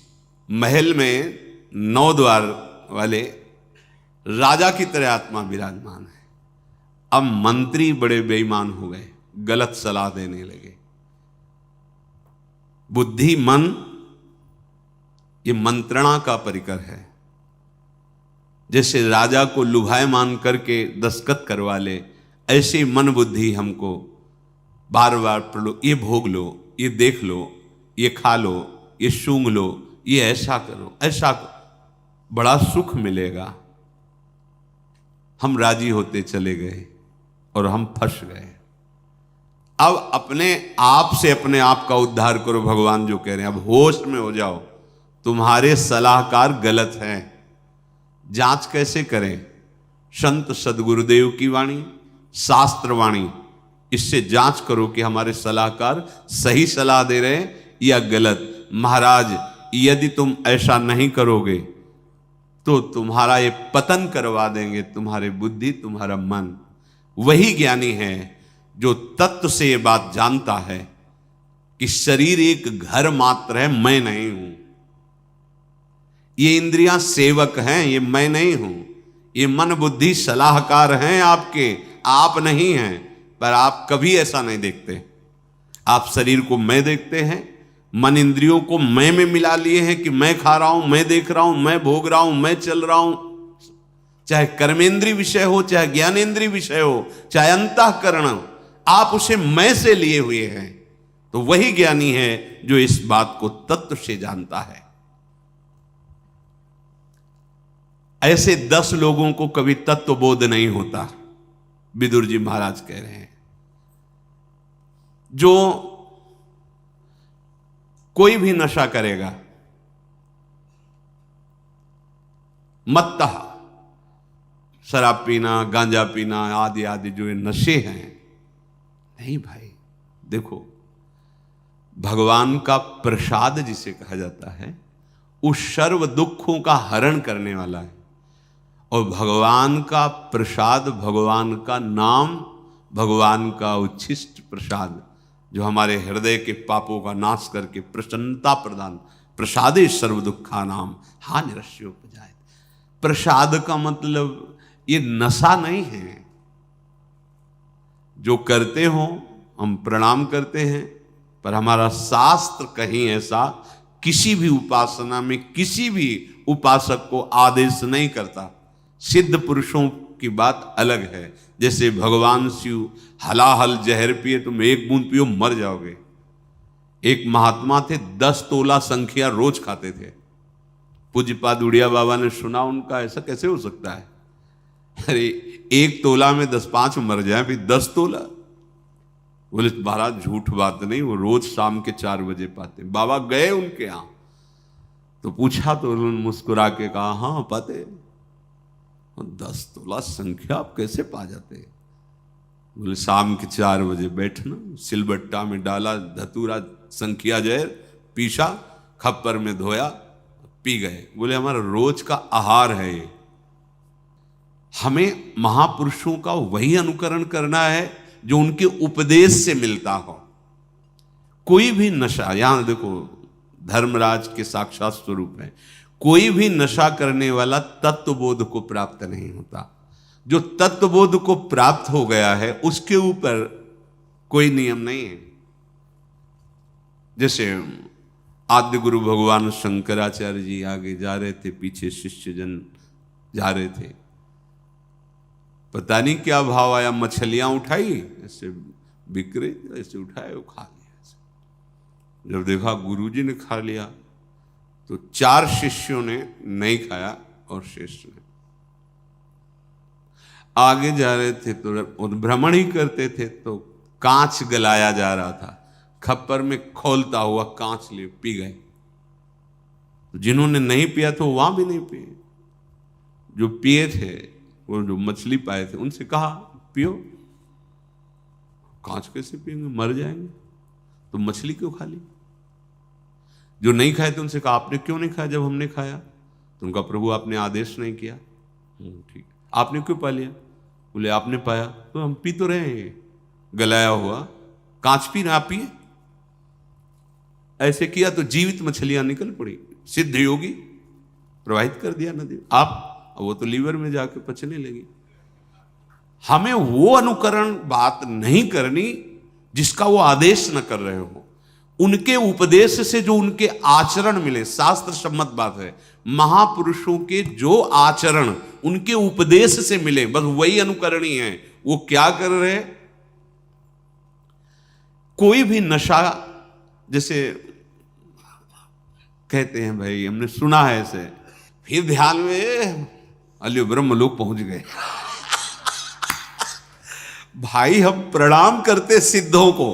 महल में 9 द्वार वाले राजा की तरह आत्मा विराजमान है। अब मंत्री बड़े बेईमान हो गए, गलत सलाह देने लगे। बुद्धि मन ये मंत्रणा का परिकर है। जैसे राजा को लुभायमान करके दस्तखत करवा ले, ऐसे मन बुद्धि हमको बार बार पढ़ो, ये भोग लो, ये देख लो, ये खा लो, ये सूंघ लो, ये ऐसा करो, ऐसा करो, बड़ा सुख मिलेगा। हम राजी होते चले गए और हम फंस गए। अब अपने आप से अपने आप का उद्धार करो, भगवान जो कह रहे हैं। अब होश में हो जाओ, तुम्हारे सलाहकार गलत हैं। जांच कैसे करें? संत सदगुरुदेव की वाणी, शास्त्र वाणी, इससे जांच करो कि हमारे सलाहकार सही सलाह दे रहे हैं या गलत। महाराज यदि तुम ऐसा नहीं करोगे तो तुम्हारा ये पतन करवा देंगे, तुम्हारी बुद्धि, तुम्हारा मन। वही ज्ञानी है जो तत्व से ये बात जानता है कि शरीर एक घर मात्र है, मैं नहीं हूं। ये इंद्रियां सेवक हैं, ये मैं नहीं हूं। ये मन बुद्धि सलाहकार हैं आपके, आप नहीं हैं। पर आप कभी ऐसा नहीं देखते। आप शरीर को मैं देखते हैं, मन इंद्रियों को मैं में मिला लिए हैं कि मैं खा रहा हूं, मैं देख रहा हूं, मैं भोग रहा हूं, मैं चल रहा हूं। चाहे कर्मेंद्रीय विषय हो, चाहे ज्ञानेंद्रीय विषय हो, चाहे अंतःकरण, आप उसे मैं से लिए हुए हैं। तो वही ज्ञानी है जो इस बात को तत्व से जानता है। ऐसे 10 लोगों को कभी तत्व बोध नहीं होता, विदुर जी महाराज कह रहे हैं। जो कोई भी नशा करेगा, मत्तः, शराब पीना, गांजा पीना आदि आदि जो ये नशे हैं, नहीं भाई, देखो भगवान का प्रसाद जिसे कहा जाता है, उस सर्व दुखों का हरण करने वाला है। और भगवान का प्रसाद, भगवान का नाम, भगवान का उच्छिष्ट प्रसाद, जो हमारे हृदय के पापों का नाश करके प्रसन्नता प्रदान, प्रसादे सर्व दुखा नाम हा निरस्योपजायते। प्रसाद का मतलब ये नशा नहीं है। जो करते हो हम प्रणाम करते हैं, पर हमारा शास्त्र कहीं ऐसा किसी भी उपासना में किसी भी उपासक को आदेश नहीं करता। सिद्ध पुरुषों की बात अलग है। जैसे भगवान शिव हलाहल जहर पिए, तुम एक बूंद पियो मर जाओगे। एक महात्मा थे, 10 तोला संख्या रोज खाते थे। पूज्यपाद उड़िया बाबा ने सुना उनका, ऐसा कैसे हो सकता है? अरे 1 तोला में 10-5 मर जाए, फिर 10 तोला। बोले महाराज झूठ बात नहीं, वो रोज शाम के 4 बजे पाते। बाबा गए उनके यहां तो पूछा, तो उन्होंने मुस्कुरा के कहा, हाँ पाते। 10 तोला संख्या आप कैसे पा जाते? बोले शाम के 4 बजे बैठना, सिलबट्टा में डाला धतूरा संख्या जहर, पीसा, खप्पर में धोया, पी गए। बोले हमारा रोज का आहार है ये। हमें महापुरुषों का वही अनुकरण करना है जो उनके उपदेश से मिलता हो। कोई भी नशा, यहां देखो धर्मराज के साक्षात स्वरूप है, कोई भी नशा करने वाला तत्वबोध को प्राप्त नहीं होता। जो तत्वबोध को प्राप्त हो गया है उसके ऊपर कोई नियम नहीं है। जैसे आद्य गुरु भगवान शंकराचार्य जी आगे जा रहे थे, पीछे शिष्यजन जा रहे थे। पता नहीं क्या भाव आया, मछलियां उठाई, ऐसे बिक रही, ऐसे उठाए वो खा लिया। जब देखा गुरुजी ने खा लिया तो 4 शिष्यों ने नहीं खाया और श्रेष्ठ ने। आगे जा रहे थे तो भ्रमण ही करते थे, तो कांच गलाया जा रहा था, खप्पर में खोलता हुआ कांच ले पी गए। तो जिन्होंने नहीं पिया तो वहां भी नहीं पिए। जो पिए थे, वो जो मछली पाए थे, उनसे कहा पियो। कांच कैसे पिएंगे, मर जाएंगे। तो मछली क्यों खा ली? जो नहीं खाए थे उनसे कहा आपने क्यों नहीं खाया जब हमने खाया? तो उनका प्रभु आपने आदेश नहीं किया। ठीक, आपने क्यों पा लिया? बोले आपने पाया तो हम पी तो रहे हैं, गलाया हुआ कांच पी रहे, आप पिए। ऐसे किया तो जीवित मछलियां निकल पड़ी, सिद्ध योगी प्रवाहित कर दिया नदी। आप वो तो लीवर में जाके पचने लगी। हमें वो अनुकरण बात नहीं करनी जिसका वो आदेश न कर रहे हो। उनके उपदेश से जो उनके आचरण मिले, शास्त्र सम्मत बात है। महापुरुषों के जो आचरण उनके उपदेश से मिले, बस वही अनुकरणी है। वो क्या कर रहे हैं? कोई भी नशा, जैसे कहते हैं भाई, हमने सुना है ऐसे, फिर ध्यान में अल्यो ब्रह्म लोग पहुंच गए। भाई हम प्रणाम करते सिद्धों को,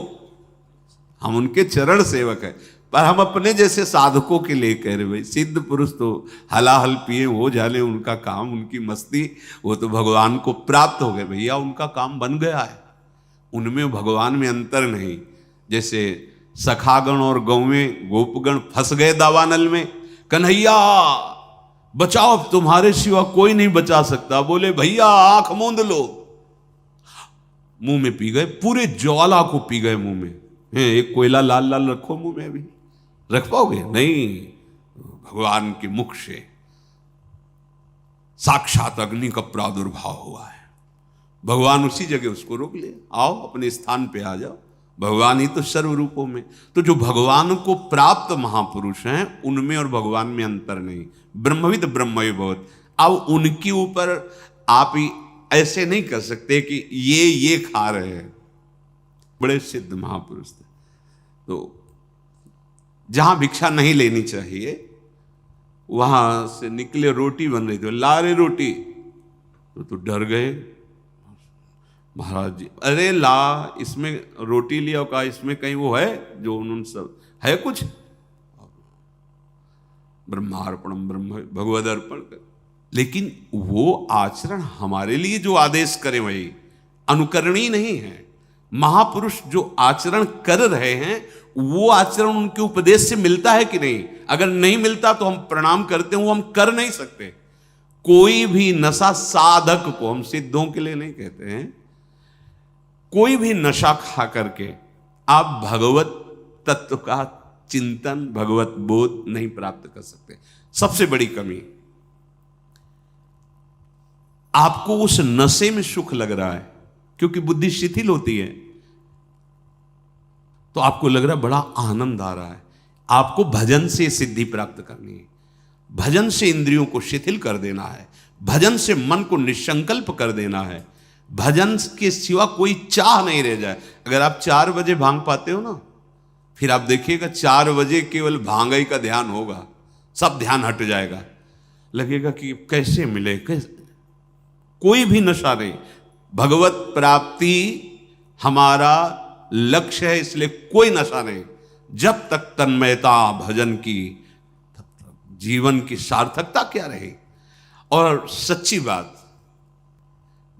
हम उनके चरण सेवक हैं, पर हम अपने जैसे साधकों के लिए कह रहे भाई सिद्ध पुरुष तो हलाहल पिए, वो जाने उनका काम, उनकी मस्ती, वो तो भगवान को प्राप्त हो गए। भैया उनका काम बन गया है। उनमें भगवान में अंतर नहीं। जैसे सखागण और गौवें गोपगण फंस गए दावानल में, कन्हैया बचाओ, तुम्हारे सिवा कोई नहीं बचा सकता। बोले भैया आंख मूंद लो, मुंह में पी गए, पूरे ज्वाला को पी गए मुंह में। एक कोयला लाल लाल रखो मुंह में, अभी रख पाओगे? नहीं, भगवान के मुख से साक्षात अग्नि का प्रादुर्भाव हुआ है। भगवान उसी जगह उसको रोक ले, आओ अपने स्थान पे आ जाओ, भगवान ही तो सर्व रूपों में। तो जो भगवान को प्राप्त महापुरुष हैं उनमें और भगवान में अंतर नहीं। ब्रह्मविद ब्रह्मवि भवत्। अब उनके ऊपर आप ही ऐसे नहीं कर सकते कि ये खा रहे हैं। बड़े सिद्ध महापुरुष थे। तो जहां भिक्षा नहीं लेनी चाहिए वहां से निकले, रोटी बन रही थी, ला रहे रोटी, तो डर गए महाराज जी। अरे ला, इसमें रोटी लिया, कहा इसमें कहीं वो है जो उन्होंने सब है कुछ? ब्रह्मार्पणम ब्रह्म भगवद अर्पण कर। लेकिन वो आचरण हमारे लिए जो आदेश करे वही अनुकरणीय नहीं है। महापुरुष जो आचरण कर रहे हैं वो आचरण उनके उपदेश से मिलता है कि नहीं? अगर नहीं मिलता तो हम प्रणाम करते हैं, वो हम कर नहीं सकते। कोई भी नशा साधक को, हम सिद्धों के लिए नहीं कहते हैं, कोई भी नशा खा करके आप भगवत तत्व का चिंतन, भगवत बोध नहीं प्राप्त कर सकते। सबसे बड़ी कमी, आपको उस नशे में सुख लग रहा है क्योंकि बुद्धि शिथिल होती है, तो आपको लग रहा है बड़ा आनंद आ रहा है। आपको भजन से सिद्धि प्राप्त करनी है, भजन से इंद्रियों को शिथिल कर देना है, भजन से मन को निसंकल्प कर देना है, भजन के सिवा कोई चाह नहीं रह जाए। अगर आप 4 बजे भांग पाते हो ना, फिर आप देखिएगा 4 बजे केवल भांग ही का ध्यान होगा, सब ध्यान हट जाएगा, लगेगा कि कैसे मिले, कैसे। कोई भी नशा नहीं, भगवत प्राप्ति हमारा लक्ष्य है, इसलिए कोई नशा नहीं। जब तक तन्मयता भजन की, तब तक जीवन की सार्थकता क्या रही। और सच्ची बात,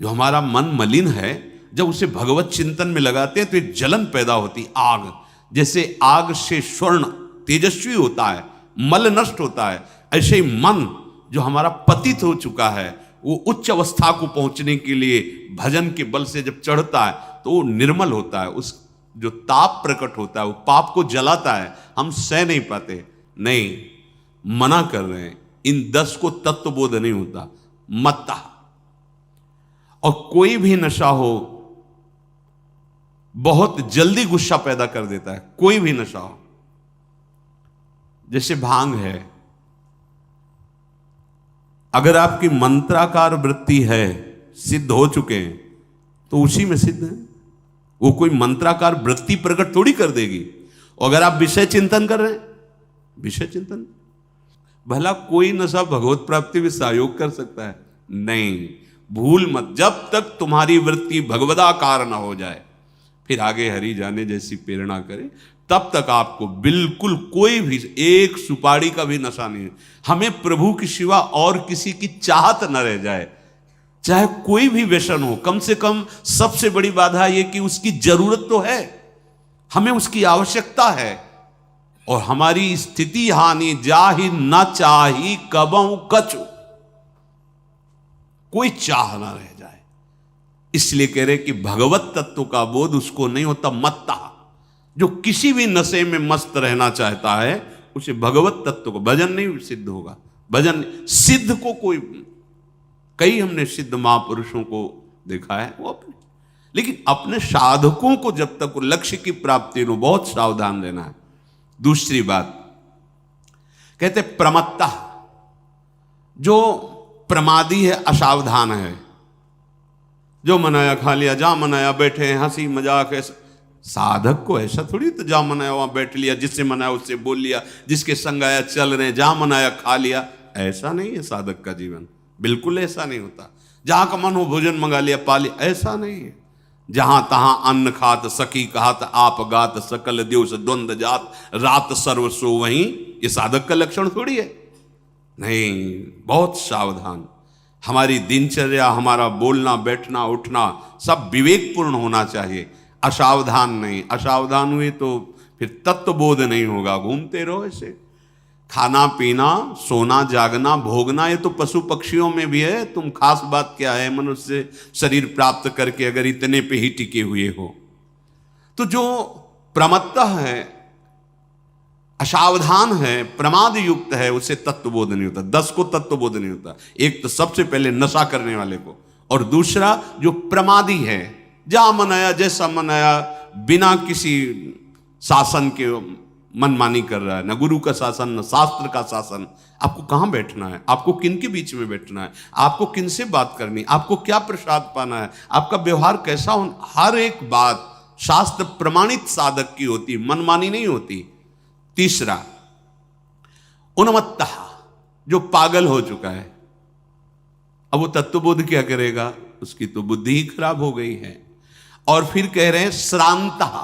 जो हमारा मन मलिन है, जब उसे भगवत चिंतन में लगाते हैं तो एक जलन पैदा होती, आग। जैसे आग से स्वर्ण तेजस्वी होता है, मल नष्ट होता है, ऐसे ही मन जो हमारा पतित हो चुका है, वो उच्च अवस्था को पहुंचने के लिए भजन के बल से जब चढ़ता है तो वो निर्मल होता है। उस जो ताप प्रकट होता है वो पाप को जलाता है, हम सह नहीं पाते। नहीं, मना कर रहे हैं, इन 10 को तत्वबोध नहीं होता, मत्ता। और कोई भी नशा हो बहुत जल्दी गुस्सा पैदा कर देता है, कोई भी नशा हो। जैसे भांग है, अगर आपकी मंत्राकार वृत्ति है, सिद्ध हो चुके हैं, तो उसी में सिद्ध है। वो कोई मंत्राकार वृत्ति प्रकट थोड़ी कर देगी। और अगर आप विषय चिंतन कर रहे हैं, विषय चिंतन, भला कोई नशा भगवत प्राप्ति में सहयोग कर सकता है? नहीं, भूल मत। जब तक तुम्हारी वृत्ति भगवदाकार न हो जाए, फिर आगे हरि जाने जैसी प्रेरणा करे, तब तक आपको बिल्कुल कोई भी एक सुपारी का भी नशा नहीं है। हमें प्रभु की सिवा और किसी की चाहत न रह जाए, चाहे कोई भी व्यसन हो। कम से कम सबसे बड़ी बाधा यह कि उसकी जरूरत तो है, हमें उसकी आवश्यकता है। और हमारी स्थिति हानि जाहि न चाही कबहु कछु, कोई चाह ना रह जाए। इसलिए कह रहे कि भगवत तत्व का बोध उसको नहीं होता, मत्ता। जो किसी भी नशे में मस्त रहना चाहता है उसे भगवत तत्व को, भजन नहीं सिद्ध होगा। भजन सिद्ध को कोई, कई हमने सिद्ध महापुरुषों को देखा है, वो अपने, लेकिन अपने साधकों को जब तक लक्ष्य की प्राप्ति हो बहुत सावधान रहना है। दूसरी बात कहते प्रमत्ता, जो प्रमादी है, असावधान है, जो मनाया खा लिया, जहां मनाया बैठे हैं, हंसी मजाक। ऐसा साधक को ऐसा थोड़ी, तो जहां मनाया वहां बैठ लिया, जिससे मनाया उससे बोल लिया, जिसके संग आया चल रहे, जहां मनाया खा लिया। ऐसा नहीं है साधक का जीवन, बिल्कुल ऐसा नहीं होता। जहां का मन हो भोजन मंगा लिया, पा लिया, ऐसा नहीं है। जहां तहां अन्न खात सखी कहत, आप गात सकल दिवस द्वंद जात, रात सर्व सो वहीं। ये साधक का लक्षण थोड़ी है। नहीं, बहुत सावधान। हमारी दिनचर्या, हमारा बोलना बैठना उठना सब विवेकपूर्ण होना चाहिए। असावधान नहीं, असावधान हुए तो फिर तत्वबोध नहीं होगा, घूमते रहो ऐसे। खाना पीना सोना जागना भोगना ये तो पशु पक्षियों में भी है, तुम खास बात क्या है मनुष्य शरीर प्राप्त करके अगर इतने पे ही टिके हुए हो। तो जो प्रमत्तः है, असावधान है, प्रमाद युक्त है, उसे तत्वबोध नहीं होता। 10 को तत्वबोध नहीं होता। एक तो सबसे पहले नशा करने वाले को, और दूसरा जो प्रमादी है, जहां मन आया जैसा मन आया बिना किसी शासन के मनमानी कर रहा है, न गुरु का शासन न शास्त्र का शासन। आपको कहां बैठना है, आपको किन के बीच में बैठना है, आपको किन से बात करनी, आपको क्या प्रसाद पाना है, आपका व्यवहार कैसा हो, हर एक बात शास्त्र प्रमाणित साधक की होती, मनमानी नहीं होती। तीसरा उन्मत्तः, जो पागल हो चुका है, अब वो तत्वबोध क्या करेगा, उसकी तो बुद्धि ही खराब हो गई है। और फिर कह रहे हैं श्रांतः,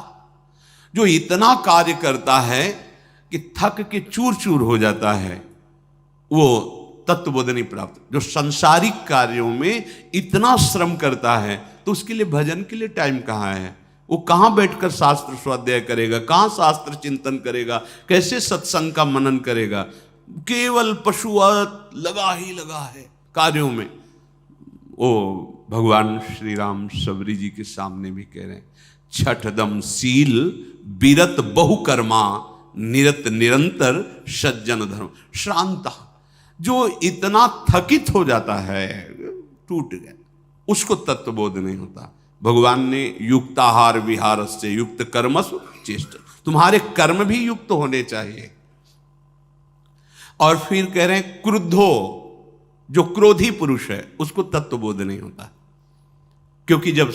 जो इतना कार्य करता है कि थक के चूर चूर हो जाता है, वो तत्वबोध नहीं प्राप्त। जो सांसारिक कार्यों में इतना श्रम करता है तो उसके लिए भजन के लिए टाइम कहाँ है, वो कहाँ बैठकर शास्त्र स्वाध्याय करेगा, कहाँ शास्त्र चिंतन करेगा, कैसे सत्संग का मनन करेगा। केवल पशुवत लगा ही लगा है कार्यों में। ओ भगवान श्री राम सबरी जी के सामने भी कह रहे हैं, छठदम सील बिरत बहुकर्मा निरत निरंतर सज्जन धर्म। श्रांता, जो इतना थकित हो जाता है, टूट गया, उसको तत्वबोध नहीं होता। भगवान ने युक्ताहार विहार से युक्त कर्मस चेष्ट, तुम्हारे कर्म भी युक्त होने चाहिए। और फिर कह रहे हैं क्रुद्धो, जो क्रोधी पुरुष है उसको तत्वबोध नहीं होता, क्योंकि जब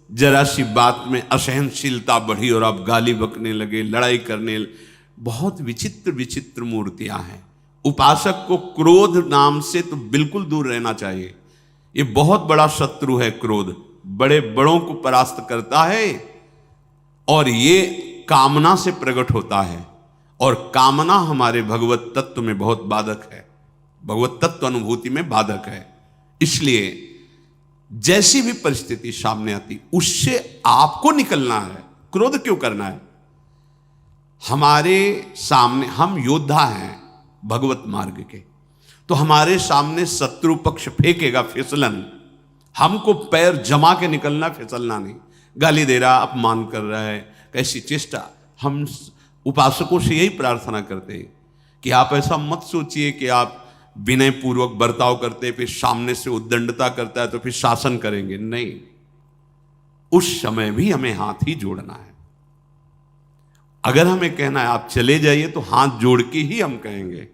जरा सी बात में असहनशीलता बढ़ी और आप गाली बकने लगे, लड़ाई करने, बहुत विचित्र विचित्र मूर्तियां हैं। उपासक को क्रोध नाम से तो बिल्कुल दूर रहना चाहिए। ये बहुत बड़ा शत्रु है क्रोध, बड़े बड़ों को परास्त करता है, और ये कामना से प्रकट होता है, और कामना हमारे भगवत तत्व में बहुत बाधक है, भगवत तत्व अनुभूति में बाधक है। इसलिए जैसी भी परिस्थिति सामने आती उससे आपको निकलना है। क्रोध क्यों करना है? हमारे सामने हम योद्धा हैं भगवत मार्ग के, तो हमारे सामने शत्रु पक्ष फेंकेगा फिसलन, हमको पैर जमा के निकलना, फिसलना नहीं। गाली दे रहा, अपमान कर रहा है, कैसी चेष्टा। हम उपासकों से यही प्रार्थना करते हैं कि आप ऐसा मत सोचिए कि आप विनय पूर्वक बर्ताव करते फिर सामने से उद्दंडता करता है तो फिर शासन करेंगे, नहीं। उस समय भी हमें हाथ ही जोड़ना है। अगर हमें कहना है आप चले जाइए तो हाथ जोड़ के ही हम कहेंगे,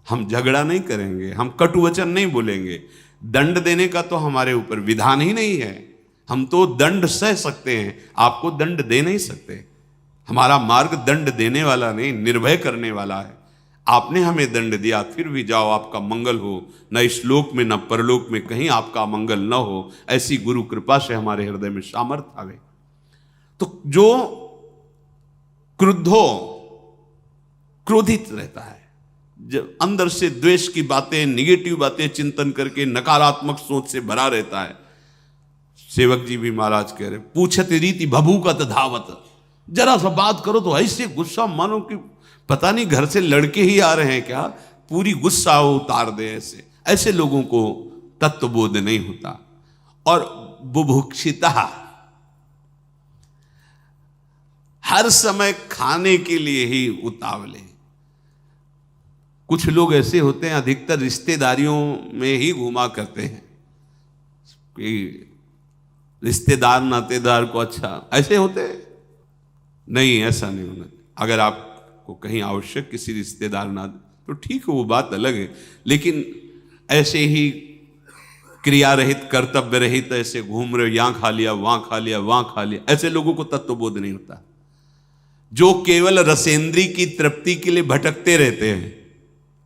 हम झगड़ा नहीं करेंगे, हम कटु वचन नहीं बोलेंगे। दंड देने का तो हमारे ऊपर विधान ही नहीं है, हम तो दंड सह सकते हैं, आपको दंड दे नहीं सकते। हमारा मार्ग दंड देने वाला नहीं, निर्भय करने वाला है। आपने हमें दंड दिया, फिर भी जाओ, आपका मंगल हो, न इस लोक में न परलोक में कहीं आपका मंगल न हो, ऐसी गुरु कृपा से हमारे हृदय में सामर्थ्य आवे। तो जो क्रुद्धो, क्रोधित रहता है, जब अंदर से द्वेष की बातें, निगेटिव बातें चिंतन करके नकारात्मक सोच से भरा रहता है। सेवक जी भी महाराज कह रहे, पूछत रीति भभूकत धावत, जरा सा बात करो तो ऐसे गुस्सा मानो कि पता नहीं घर से लड़के ही आ रहे हैं क्या, पूरी गुस्सा उतार दे। ऐसे लोगों को तत्वबोध नहीं होता। और बुभुक्षिता, हर समय खाने के लिए ही उतावले। कुछ लोग ऐसे होते हैं, अधिकतर रिश्तेदारियों में ही घुमा करते हैं कि रिश्तेदार नातेदार को अच्छा, ऐसे होते हैं। नहीं, ऐसा नहीं होना। अगर आपको कहीं आवश्यक किसी रिश्तेदार ना तो ठीक है, वो बात अलग है, लेकिन ऐसे ही क्रिया रहित, कर्तव्य रहित ऐसे घूम रहे, यहां खा लिया, वहां खा लिया, वहां खा लिया, ऐसे लोगों को तत्वबोध नहीं होता। जो केवल रसेंद्री की तृप्ति के लिए भटकते रहते हैं,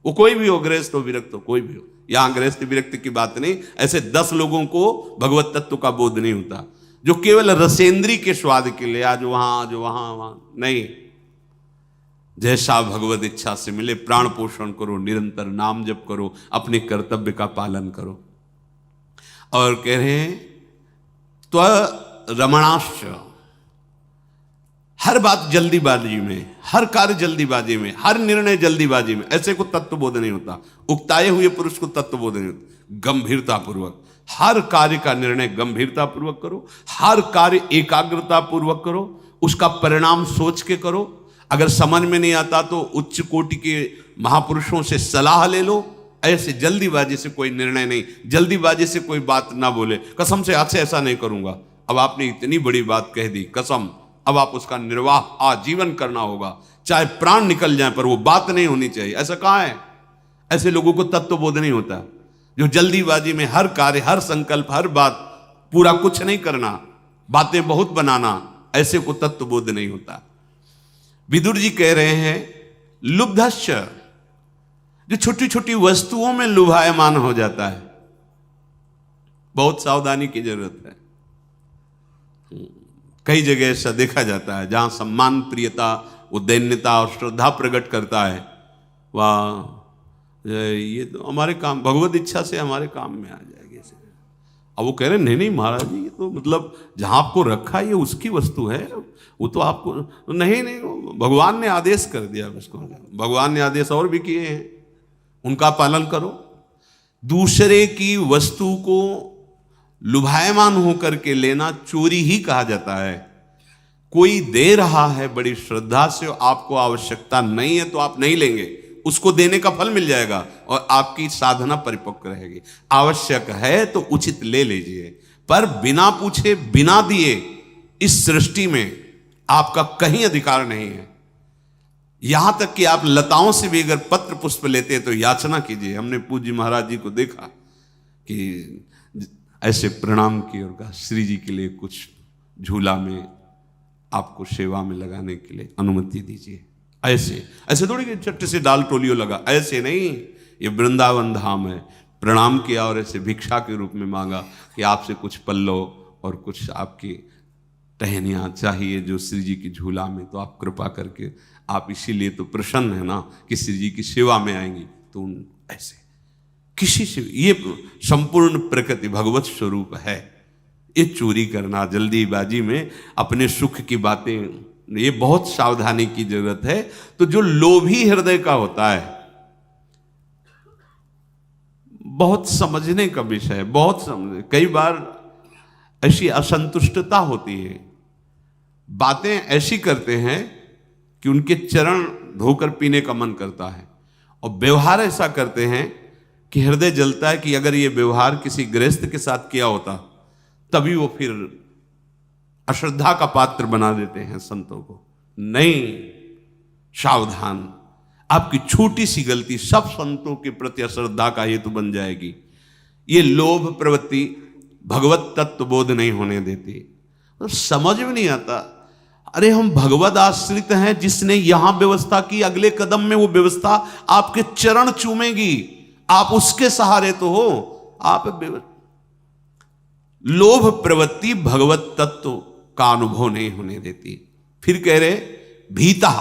वो कोई भी हो, गृहस्थ हो विरक्त हो, कोई भी हो, यहां गृहस्थ विरक्त की बात नहीं, ऐसे 10 लोगों को भगवत तत्व का बोध नहीं होता। जो केवल रसेंद्री के स्वाद के लिए आज वहां नहीं, जैसा भगवत इच्छा से मिले प्राण पोषण करो, निरंतर नाम जप करो, अपने कर्तव्य का पालन करो। और कह रहे हैं त्व रमणाश्च, हर बात जल्दीबाजी में, हर कार्य जल्दीबाजी में, हर निर्णय जल्दीबाजी में, ऐसे को तत्वबोध नहीं होता। उकताए हुए पुरुष को तत्वबोध नहीं होता। गंभीरता पूर्वक हर कार्य का निर्णय गंभीरता पूर्वक करो, हर कार्य एकाग्रता पूर्वक करो, उसका परिणाम सोच के करो। अगर समझ में नहीं आता तो उच्च कोटि के महापुरुषों से सलाह ले लो। ऐसे जल्दीबाजी से कोई निर्णय नहीं, जल्दीबाजी से कोई बात ना बोले, कसम से आज से ऐसा नहीं करूंगा। अब आपने इतनी बड़ी बात कह दी, कसम, अब आप उसका निर्वाह आजीवन करना होगा, चाहे प्राण निकल जाए, पर वो बात नहीं होनी चाहिए। ऐसा कहाँ है? ऐसे लोगों को तत्वबोध नहीं होता, जो जल्दीबाजी में हर कार्य, हर संकल्प, हर बात पूरा कुछ नहीं करना, बातें बहुत बनाना, ऐसे को तत्वबोध नहीं होता। विदुर जी कह रहे हैं लुब्धश्च, जो छोटी छोटी वस्तुओं में लुभायमान हो जाता है, बहुत सावधानी की जरूरत है। कई जगह ऐसा देखा जाता है जहां सम्मान, प्रियता, उदैन्यता और श्रद्धा प्रकट करता है, वह ये तो हमारे काम, भगवत इच्छा से हमारे काम में आ जाएगी। अब वो कह रहे नहीं नहीं महाराज जी, ये तो मतलब जहां आपको रखा ये उसकी वस्तु है, वो तो आपको नहीं, भगवान ने आदेश कर दिया उसको, भगवान ने आदेश और भी किए हैं, उनका पालन करो। दूसरे की वस्तु को लुभायमान होकर के लेना चोरी ही कहा जाता है। कोई दे रहा है बड़ी श्रद्धा से, आपको आवश्यकता नहीं है तो आप नहीं लेंगे, उसको देने का फल मिल जाएगा और आपकी साधना परिपक्व रहेगी। आवश्यक है तो उचित ले लीजिए, पर बिना पूछे, बिना दिए इस सृष्टि में आपका कहीं अधिकार नहीं है। यहां तक कि आप लताओं से भी अगर पत्र पुष्प लेते हैं तो याचना कीजिए। हमने पूज्य महाराज जी को देखा कि ऐसे प्रणाम किए और कहा श्री जी के लिए कुछ झूला में आपको सेवा में लगाने के लिए अनुमति दीजिए। ऐसे ऐसे थोड़ी कि चट्टे से डाल टोलियो लगा, ऐसे नहीं, ये वृंदावन धाम है। प्रणाम किया और ऐसे भिक्षा के रूप में मांगा कि आपसे कुछ पल्लव और कुछ आपकी टहनियाँ चाहिए जो श्री जी की झूला में, तो आप कृपा करके, आप इसीलिए तो प्रसन्न है ना कि श्री जी की सेवा में आएंगी, तो ऐसे किसी से, ये संपूर्ण प्रकृति भगवत स्वरूप है। ये चोरी करना, जल्दीबाजी में अपने सुख की बातें, ये बहुत सावधानी की जरूरत है। तो जो लोभी हृदय का होता है, बहुत समझने का विषय है, बहुत समझ, कई बार ऐसी असंतुष्टता होती है, बातें ऐसी करते हैं कि उनके चरण धोकर पीने का मन करता है, और व्यवहार ऐसा करते हैं कि हृदय जलता है कि अगर ये व्यवहार किसी गृहस्थ के साथ किया होता तभी वो फिर अश्रद्धा का पात्र बना देते हैं संतों को। नहीं, सावधान, आपकी छोटी सी गलती सब संतों के प्रति अश्रद्धा का हेतु बन जाएगी। ये लोभ प्रवृत्ति भगवत तत्व बोध नहीं होने देती। तो समझ में नहीं आता, अरे हम भगवत आश्रित हैं, जिसने यहां व्यवस्था की, अगले कदम में वो व्यवस्था आपके चरण चूमेगी, आप उसके सहारे तो हो। आप लोभ प्रवृत्ति भगवत तत्व का अनुभव नहीं होने देती। फिर कह रहे भीता,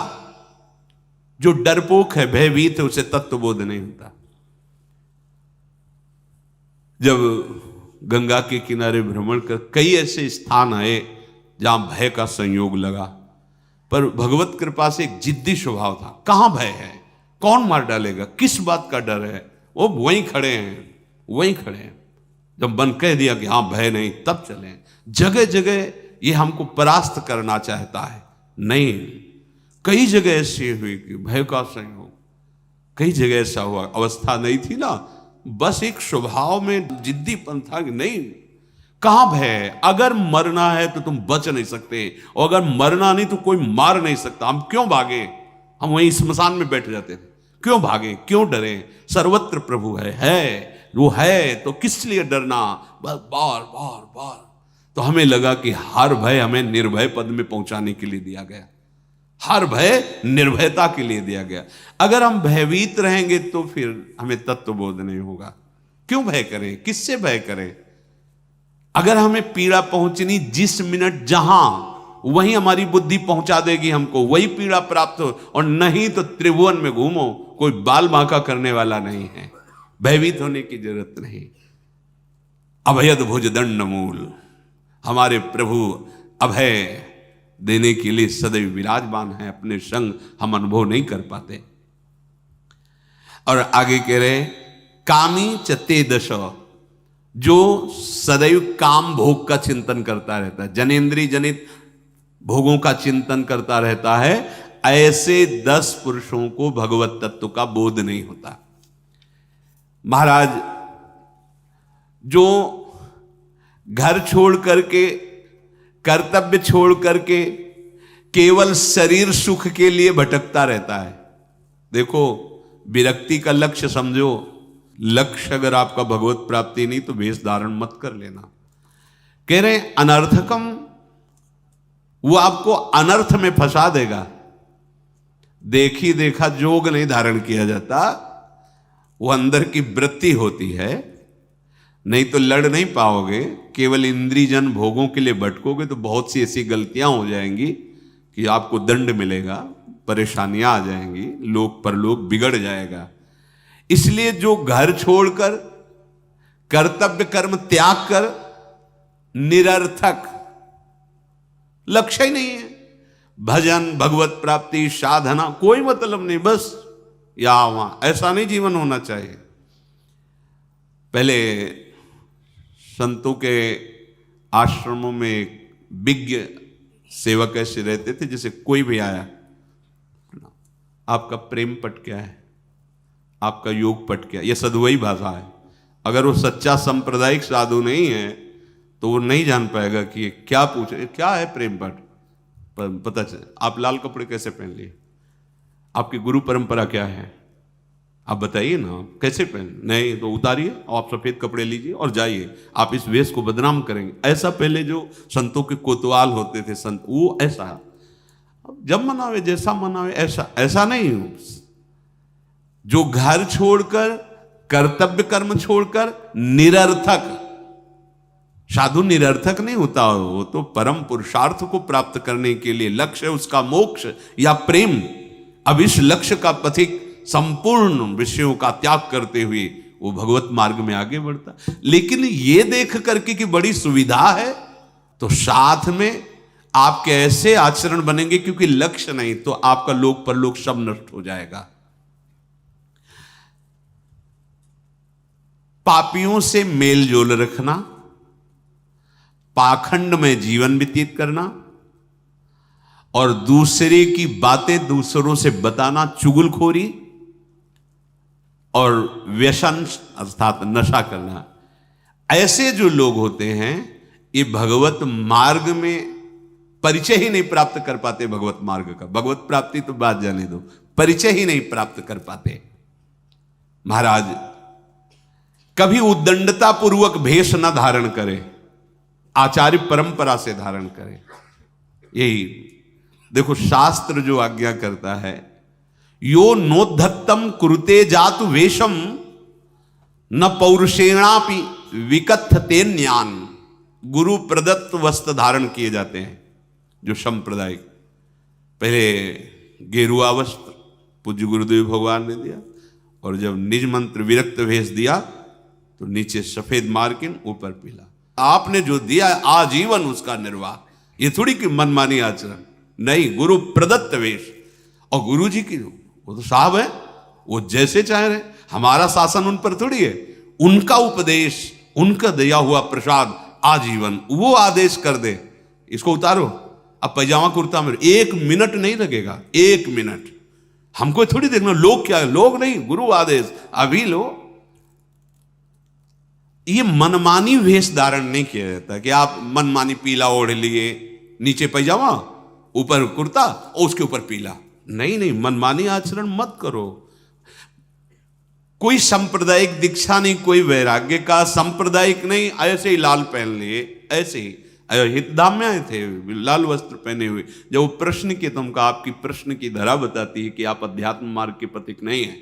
जो डरपोक है, भयभीत है, उसे तत्वबोध नहीं होता। जब गंगा के किनारे भ्रमण कर कई ऐसे स्थान आए जहां भय का संयोग लगा, पर भगवत कृपा से एक जिद्दी स्वभाव था। कहां भय है, कौन मार डालेगा, किस बात का डर है, वो वहीं खड़े हैं, वहीं खड़े हैं। जब मन कह दिया कि हाँ भय नहीं, तब चले। जगह जगह ये हमको परास्त करना चाहता है, नहीं, कई जगह ऐसी हुई कि भय का संयोग, कई जगह ऐसा हुआ, अवस्था नहीं थी ना, बस एक स्वभाव में जिद्दीपन था कि नहीं, कहां भय है। अगर मरना है तो तुम बच नहीं सकते, और अगर मरना नहीं तो कोई मार नहीं सकता, हम क्यों भागे, हम वहीं स्मशान में बैठ जाते थे, क्यों भागे, क्यों डरे, सर्वत्र प्रभु है वो है, तो किस लिए डरना, बस बार बार बार। तो हमें लगा कि हर भय हमें निर्भय पद में पहुंचाने के लिए दिया गया, हर भय निर्भयता के लिए दिया गया। अगर हम भयभीत रहेंगे तो फिर हमें तत्वबोध नहीं होगा। क्यों भय करें, किससे भय करें। अगर हमें पीड़ा पहुंचनी जिस मिनट जहां, वहीं हमारी बुद्धि पहुंचा देगी हमको, वही पीड़ा प्राप्त हो, और नहीं तो त्रिभुवन में घूमो, कोई बाल बांका करने वाला नहीं है। भयभीत होने की जरूरत नहीं। अभयद भुज दंड मूल, हमारे प्रभु अभय देने के लिए सदैव विराजमान है, अपने संग हम अनुभव नहीं कर पाते। और आगे कह रहे कामी चते दश, जो सदैव काम भोग का चिंतन करता रहता है, जनेन्द्रिय जनित भोगों का चिंतन करता रहता है, ऐसे 10 पुरुषों को भगवत तत्व का बोध नहीं होता। महाराज, जो घर छोड़ करके, कर्तव्य छोड़ करके केवल शरीर सुख के लिए भटकता रहता है, देखो विरक्ति का लक्ष्य समझो। लक्ष्य अगर आपका भगवत प्राप्ति नहीं तो वेश धारण मत कर लेना। कह रहे अनर्थकम, वो आपको अनर्थ में फंसा देगा। देखी देखा जोग नहीं धारण किया जाता, वो अंदर की वृत्ति होती है, नहीं तो लड़ नहीं पाओगे। केवल इंद्रियजन भोगों के लिए भटकोगे तो बहुत सी ऐसी गलतियां हो जाएंगी कि आपको दंड मिलेगा, परेशानियां आ जाएंगी, लोक परलोक बिगड़ जाएगा। इसलिए जो घर छोड़कर कर्तव्य कर्म त्याग कर निरर्थक, लक्ष्य ही नहीं है, भजन भगवत प्राप्ति साधना कोई मतलब नहीं, बस या वहां, ऐसा नहीं जीवन होना चाहिए। पहले संतों के आश्रमों में विज्ञ सेवक ऐसे रहते थे, जैसे कोई भी आया, आपका प्रेम पट क्या है, आपका योग पट क्या है, यह सदवई भाषा है। अगर वो सच्चा सांप्रदायिक साधु नहीं है तो वो नहीं जान पाएगा कि ये क्या पूछे, क्या है प्रेम पट। पता चले आप लाल कपड़े कैसे पहन लिए, आपकी गुरु परंपरा क्या है, आप बताइए ना, कैसे पहन, नहीं तो उतारिए और आप सफेद कपड़े लीजिए और जाइए, आप इस वेश को बदनाम करेंगे। ऐसा पहले जो संतों के कोतवाल होते थे संत, वो ऐसा जब मनावे जैसा मनावे, ऐसा नहीं। जो घर छोड़कर कर्तव्य कर्म छोड़कर निरर्थक, साधु निरर्थक नहीं होता, वो तो परम पुरुषार्थ को प्राप्त करने के लिए लक्ष्य है उसका मोक्ष या प्रेम। अब इस लक्ष्य का पथिक संपूर्ण विषयों का त्याग करते हुए वो भगवत मार्ग में आगे बढ़ता। लेकिन ये देख करके कि बड़ी सुविधा है तो साथ में आपके ऐसे आचरण बनेंगे, क्योंकि लक्ष्य नहीं तो आपका लोक परलोक सब नष्ट हो जाएगा। पापियों से मेल जोल रखना, पाखंड में जीवन व्यतीत करना और दूसरे की बातें दूसरों से बताना, चुगलखोरी और व्यसन अर्थात नशा करना, ऐसे जो लोग होते हैं ये भगवत मार्ग में परिचय ही नहीं प्राप्त कर पाते। भगवत मार्ग का, भगवत प्राप्ति तो बात जाने दो, परिचय ही नहीं प्राप्त कर पाते। महाराज, कभी उद्दंडता पूर्वक भेष न धारण करे, आचार्य परंपरा से धारण करे। यही देखो शास्त्र जो आज्ञा करता है, यो नोद्धत्तम कुरुते जातु वेशम न पौरुषेणापि विकथते ज्ञान। गुरु प्रदत्त वस्त्र धारण किए जाते हैं जो सांप्रदायिक, पहले गेरुआ वस्त्र पूज्य गुरुदेव भगवान ने दिया, और जब निज मंत्र विरक्त भेष दिया तो नीचे सफेद मार्किन ऊपर पीला। आपने जो दिया आजीवन उसका निर्वाह, ये थोड़ी कि मनमानी आचरण नहीं, गुरु प्रदत्त वेश। और गुरु जी की वो तो साहब है, वो जैसे चाह रहे, हमारा शासन उन पर थोड़ी है, उनका उपदेश, उनका दिया हुआ प्रसाद आजीवन, वो आदेश कर दे इसको उतारो। अब पैजामा कुर्ता में 1 मिनट नहीं लगेगा, 1 मिनट। हमको थोड़ी देखना लोग क्या है, लोग नहीं, गुरु आदेश अभी लो। ये मनमानी वेश धारण नहीं किया जाता कि आप मनमानी पीला ओढ़ लिए, नीचे पैजामा ऊपर कुर्ता और उसके ऊपर पीला, नहीं नहीं, मनमानी आचरण मत करो। कोई सांप्रदायिक दीक्षा नहीं, कोई वैराग्य का सांप्रदायिक नहीं, ऐसे ही लाल पहन लिए, ऐसे ही हितधाम में आए थे लाल वस्त्र पहने हुए। जब वो प्रश्न किए तो उनका, आपकी प्रश्न की धरा बताती है कि आप अध्यात्म मार्ग के पथिक नहीं है,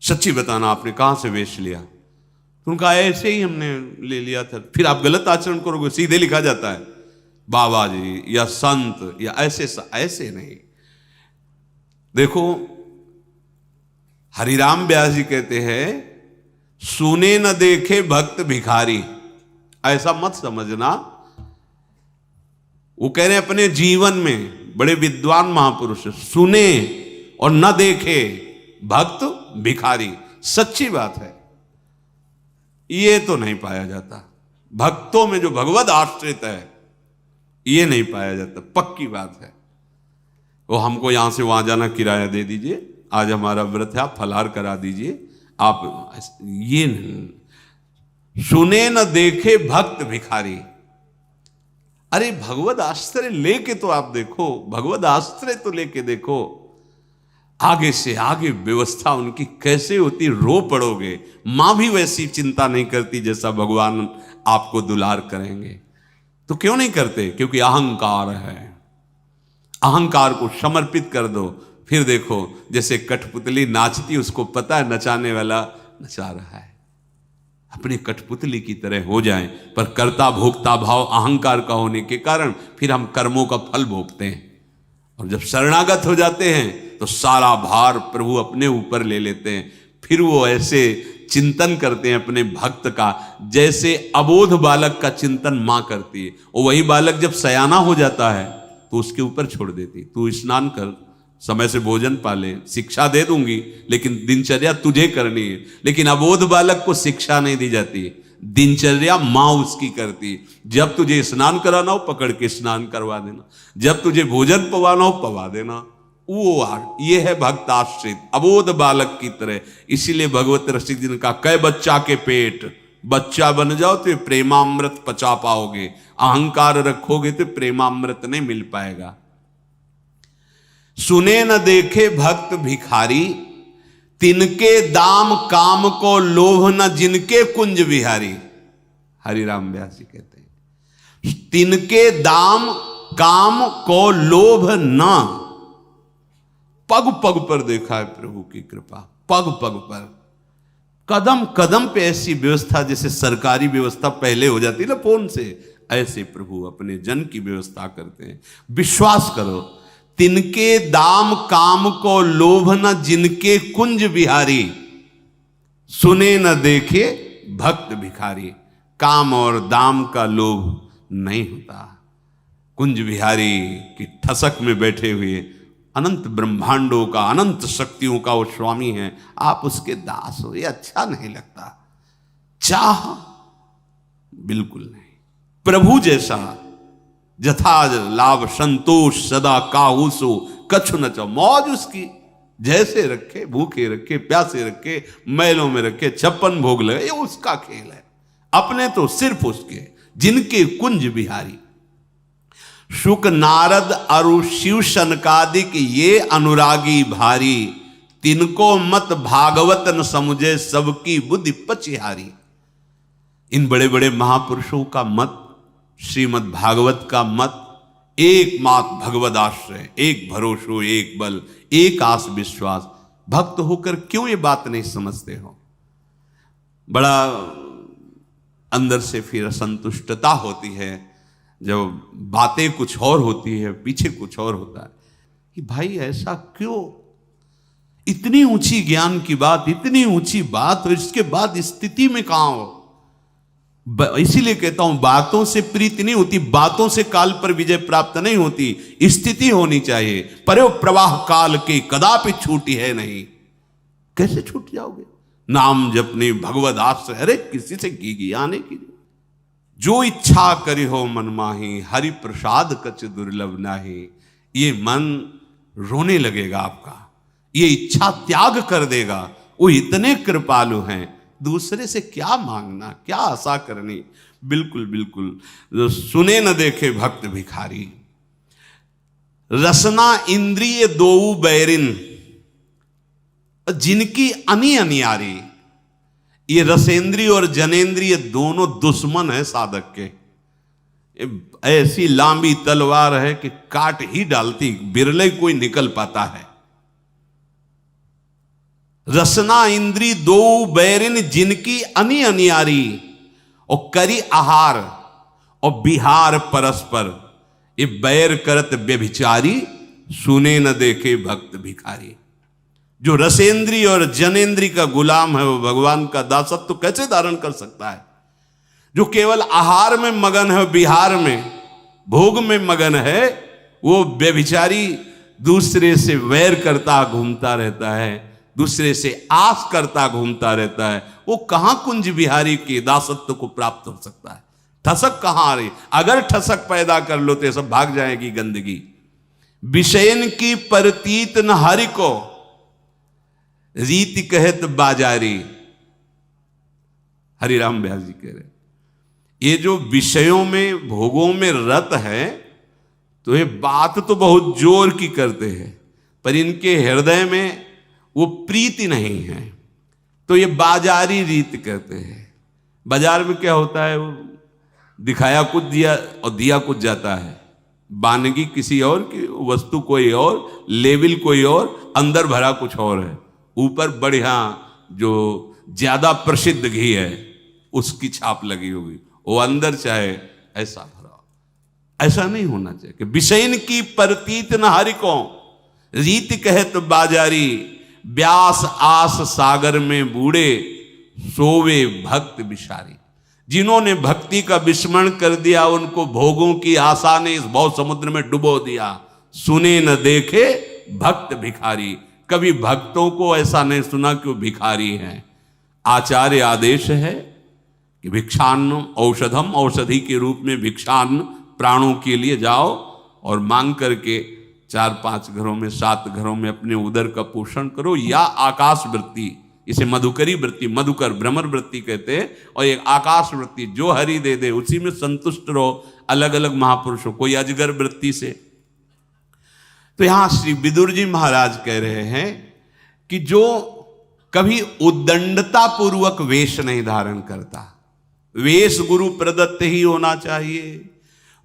सच्ची बताना आपने कहां से वेश लिया। तो उनका ऐसे ही हमने ले लिया था। फिर आप गलत आचरण करोगे, सीधे लिखा जाता है बाबा जी या संत या ऐसे नहीं। देखो हरिराम व्यास जी कहते हैं, सुने न देखे भक्त भिखारी, ऐसा मत समझना वो कह रहे हैं अपने जीवन में बड़े विद्वान महापुरुष सुने और न देखे भक्त भिखारी। सच्ची बात है, ये तो नहीं पाया जाता। भक्तों में जो भगवत आश्रित है ये नहीं पाया जाता, पक्की बात है। वो हमको यहां से वहां जाना किराया दे दीजिए, आज हमारा व्रत है आप फलाहार करा दीजिए, आप ये नहीं। सुने न देखे भक्त भिखारी। अरे भगवत आश्रय लेके तो आप देखो, भगवत आश्रय तो लेके देखो, आगे से आगे व्यवस्था उनकी कैसे होती, रो पड़ोगे। मां भी वैसी चिंता नहीं करती जैसा भगवान आपको दुलार करेंगे। तो क्यों नहीं करते? क्योंकि अहंकार है। अहंकार को समर्पित कर दो, फिर देखो जैसे कठपुतली नाचती, उसको पता है नचाने वाला नचा रहा है। अपनी कठपुतली की तरह हो जाएं, पर कर्ता भोक्ता भाव अहंकार का होने के कारण फिर हम कर्मों का फल भोगते हैं। और जब शरणागत हो जाते हैं तो सारा भार प्रभु अपने ऊपर ले लेते हैं। फिर वो ऐसे चिंतन करते हैं अपने भक्त का, जैसे अबोध बालक का चिंतन मां करती है। और वही बालक जब सयाना हो जाता है तो उसके ऊपर छोड़ देती, तू स्नान कर, समय से भोजन पाले, शिक्षा दे दूंगी, लेकिन दिनचर्या तुझे करनी है। लेकिन अबोध बालक को शिक्षा नहीं दी जाती, दिनचर्या मां उसकी करती। जब तुझे स्नान कराना हो पकड़ के स्नान करवा देना, जब तुझे भोजन पवाना हो पवा देना। वो ये है भक्त आश्रित, अबोध बालक की तरह। इसीलिए भगवत रसिक जी ने कहा, कै बच्चा के पेट, बच्चा बन जाओ तो प्रेमामृत पचा पाओगे, अहंकार रखोगे तो प्रेमामृत नहीं मिल पाएगा। सुने न देखे भक्त भिखारी, तिनके दाम काम को लोभ न जिनके कुंज बिहारी। हरिराम व्यास जी कहते हैं, तिनके दाम काम को लोभ न। पग पग पर देखा है प्रभु की कृपा, पग पग पर, कदम कदम पे ऐसी व्यवस्था जैसे सरकारी व्यवस्था पहले हो जाती ना फोन से, ऐसे प्रभु अपने जन की व्यवस्था करते हैं। विश्वास करो, तिनके दाम काम को लोभ न जिनके कुंज बिहारी, सुने न देखे भक्त भिखारी। काम और दाम का लोभ नहीं होता। कुंज बिहारी की ठसक में बैठे हुए अनंत ब्रह्मांडों का, अनंत शक्तियों का वो स्वामी है, आप उसके दास हो, ये अच्छा नहीं लगता। चाह बिल्कुल नहीं। प्रभु जैसा जथा लाभ संतोष सदा काहुसो कछु न चाहो, मौज उसकी, जैसे रखे, भूखे रखे, प्यासे रखे, मैलों में रखे, 56 भोग लगे, ये उसका खेल है। अपने तो सिर्फ उसके, जिनके कुंज बिहारी। शुक नारद अरु शिव सनकादिक ये अनुरागी भारी, तिनको मत भागवत न समझे सबकी बुद्धि पचिहारी। इन बड़े बड़े महापुरुषों का मत, श्रीमद् भागवत का मत, एक मात्र भगवद आश्रय, एक भरोसो, एक बल, एक आस विश्वास। भक्त होकर क्यों ये बात नहीं समझते हो? बड़ा अंदर से फिर असंतुष्टता होती है जब बातें कुछ और होती है, पीछे कुछ और होता है कि भाई ऐसा क्यों? इतनी ऊंची ज्ञान की बात, इतनी ऊंची बात, और इसके बाद स्थिति में कहां हो? इसीलिए कहता हूं, बातों से प्रीति नहीं होती, बातों से काल पर विजय प्राप्त नहीं होती, स्थिति होनी चाहिए। पर प्रवाह काल के कदापि छूटी है नहीं। कैसे छूट जाओगे? नाम जपने भगवद आश्रय, अरे किसी से की आने की, जो इच्छा करी हो मन माही, हरि प्रसाद कच दुर्लभ नाही। ये मन रोने लगेगा आपका, ये इच्छा त्याग कर देगा। वो इतने कृपालु हैं, दूसरे से क्या मांगना, क्या आशा करनी। बिल्कुल बिल्कुल। सुने न देखे भक्त भिखारी, रसना इंद्रिय दोऊ बैरिन, जिनकी अनी अनियारी। ये रसेंद्रिय और जनेन्द्रिय दोनों दुश्मन है साधक के। ऐसी लांबी तलवार है कि काट ही डालती, बिरले कोई निकल पाता है। रसना इंद्री दो बैरिन, जिनकी अनी अनियारी, और करी आहार और बिहार परस्पर। ये बैर करत व्यभिचारी, सुने न देखे भक्त भिखारी। जो रसेंद्री और जनेन्द्री का गुलाम है, वो भगवान का दासत्व तो कैसे धारण कर सकता है? जो केवल आहार में मगन है, बिहार में, भोग में मगन है, वो व्यभिचारी दूसरे से वैर करता घूमता रहता है, दूसरे से आस करता घूमता रहता है, वो कहां कुंज बिहारी के दासत्व को प्राप्त हो सकता है? ठसक कहां आ रही? अगर ठसक पैदा कर लो तो सब भाग जाएगी गंदगी। विषयन की परतीत न हरि को, रीति कहत बाजारी। हरिराम व्यास जी कह रहे, ये जो विषयों में भोगों में रत है, तो ये बात तो बहुत जोर की करते हैं, पर इनके हृदय में वो प्रीति नहीं है, तो ये बाजारी रीत कहते हैं। बाजार में क्या होता है, वो दिखाया कुछ दिया और दिया कुछ जाता है। बानगी किसी और की, वस्तु कोई और, लेवल कोई और, अंदर भरा कुछ और है। ऊपर बढ़िया जो ज्यादा प्रसिद्ध घी है उसकी छाप लगी होगी, वो अंदर चाहे ऐसा भरा। ऐसा नहीं होना चाहिए कि विषयन की परतीत न हरि को, रीति कहत बाजारी। व्यास आस सागर में बूढ़े, सोवे भक्त विषारी। जिन्होंने भक्ति का विस्मरण कर दिया, उनको भोगों की आशा ने इस भव समुद्र में डुबो दिया। सुने न देखे भक्त भिखारी, कभी भक्तों को ऐसा नहीं सुना कि वो भिखारी हैं। आचार्य आदेश है कि भिक्षान्न औषधम, औषधि के रूप में भिक्षान्न प्राणों के लिए जाओ और मांग करके 4-5 घरों में 7 घरों में अपने उदर का पोषण करो, या आकाश वृत्ति, इसे मधुकरी वृत्ति, मधुकर भ्रमर वृत्ति कहते हैं, और एक आकाश वृत्ति, जो हरि दे दे उसी में संतुष्ट रहो। अलग अलग महापुरुषों, कोई अजगर वृत्ति से। तो यहां श्री विदुर जी महाराज कह रहे हैं कि जो कभी उद्दंडता पूर्वक वेश नहीं धारण करता, वेश गुरु प्रदत्त ही होना चाहिए,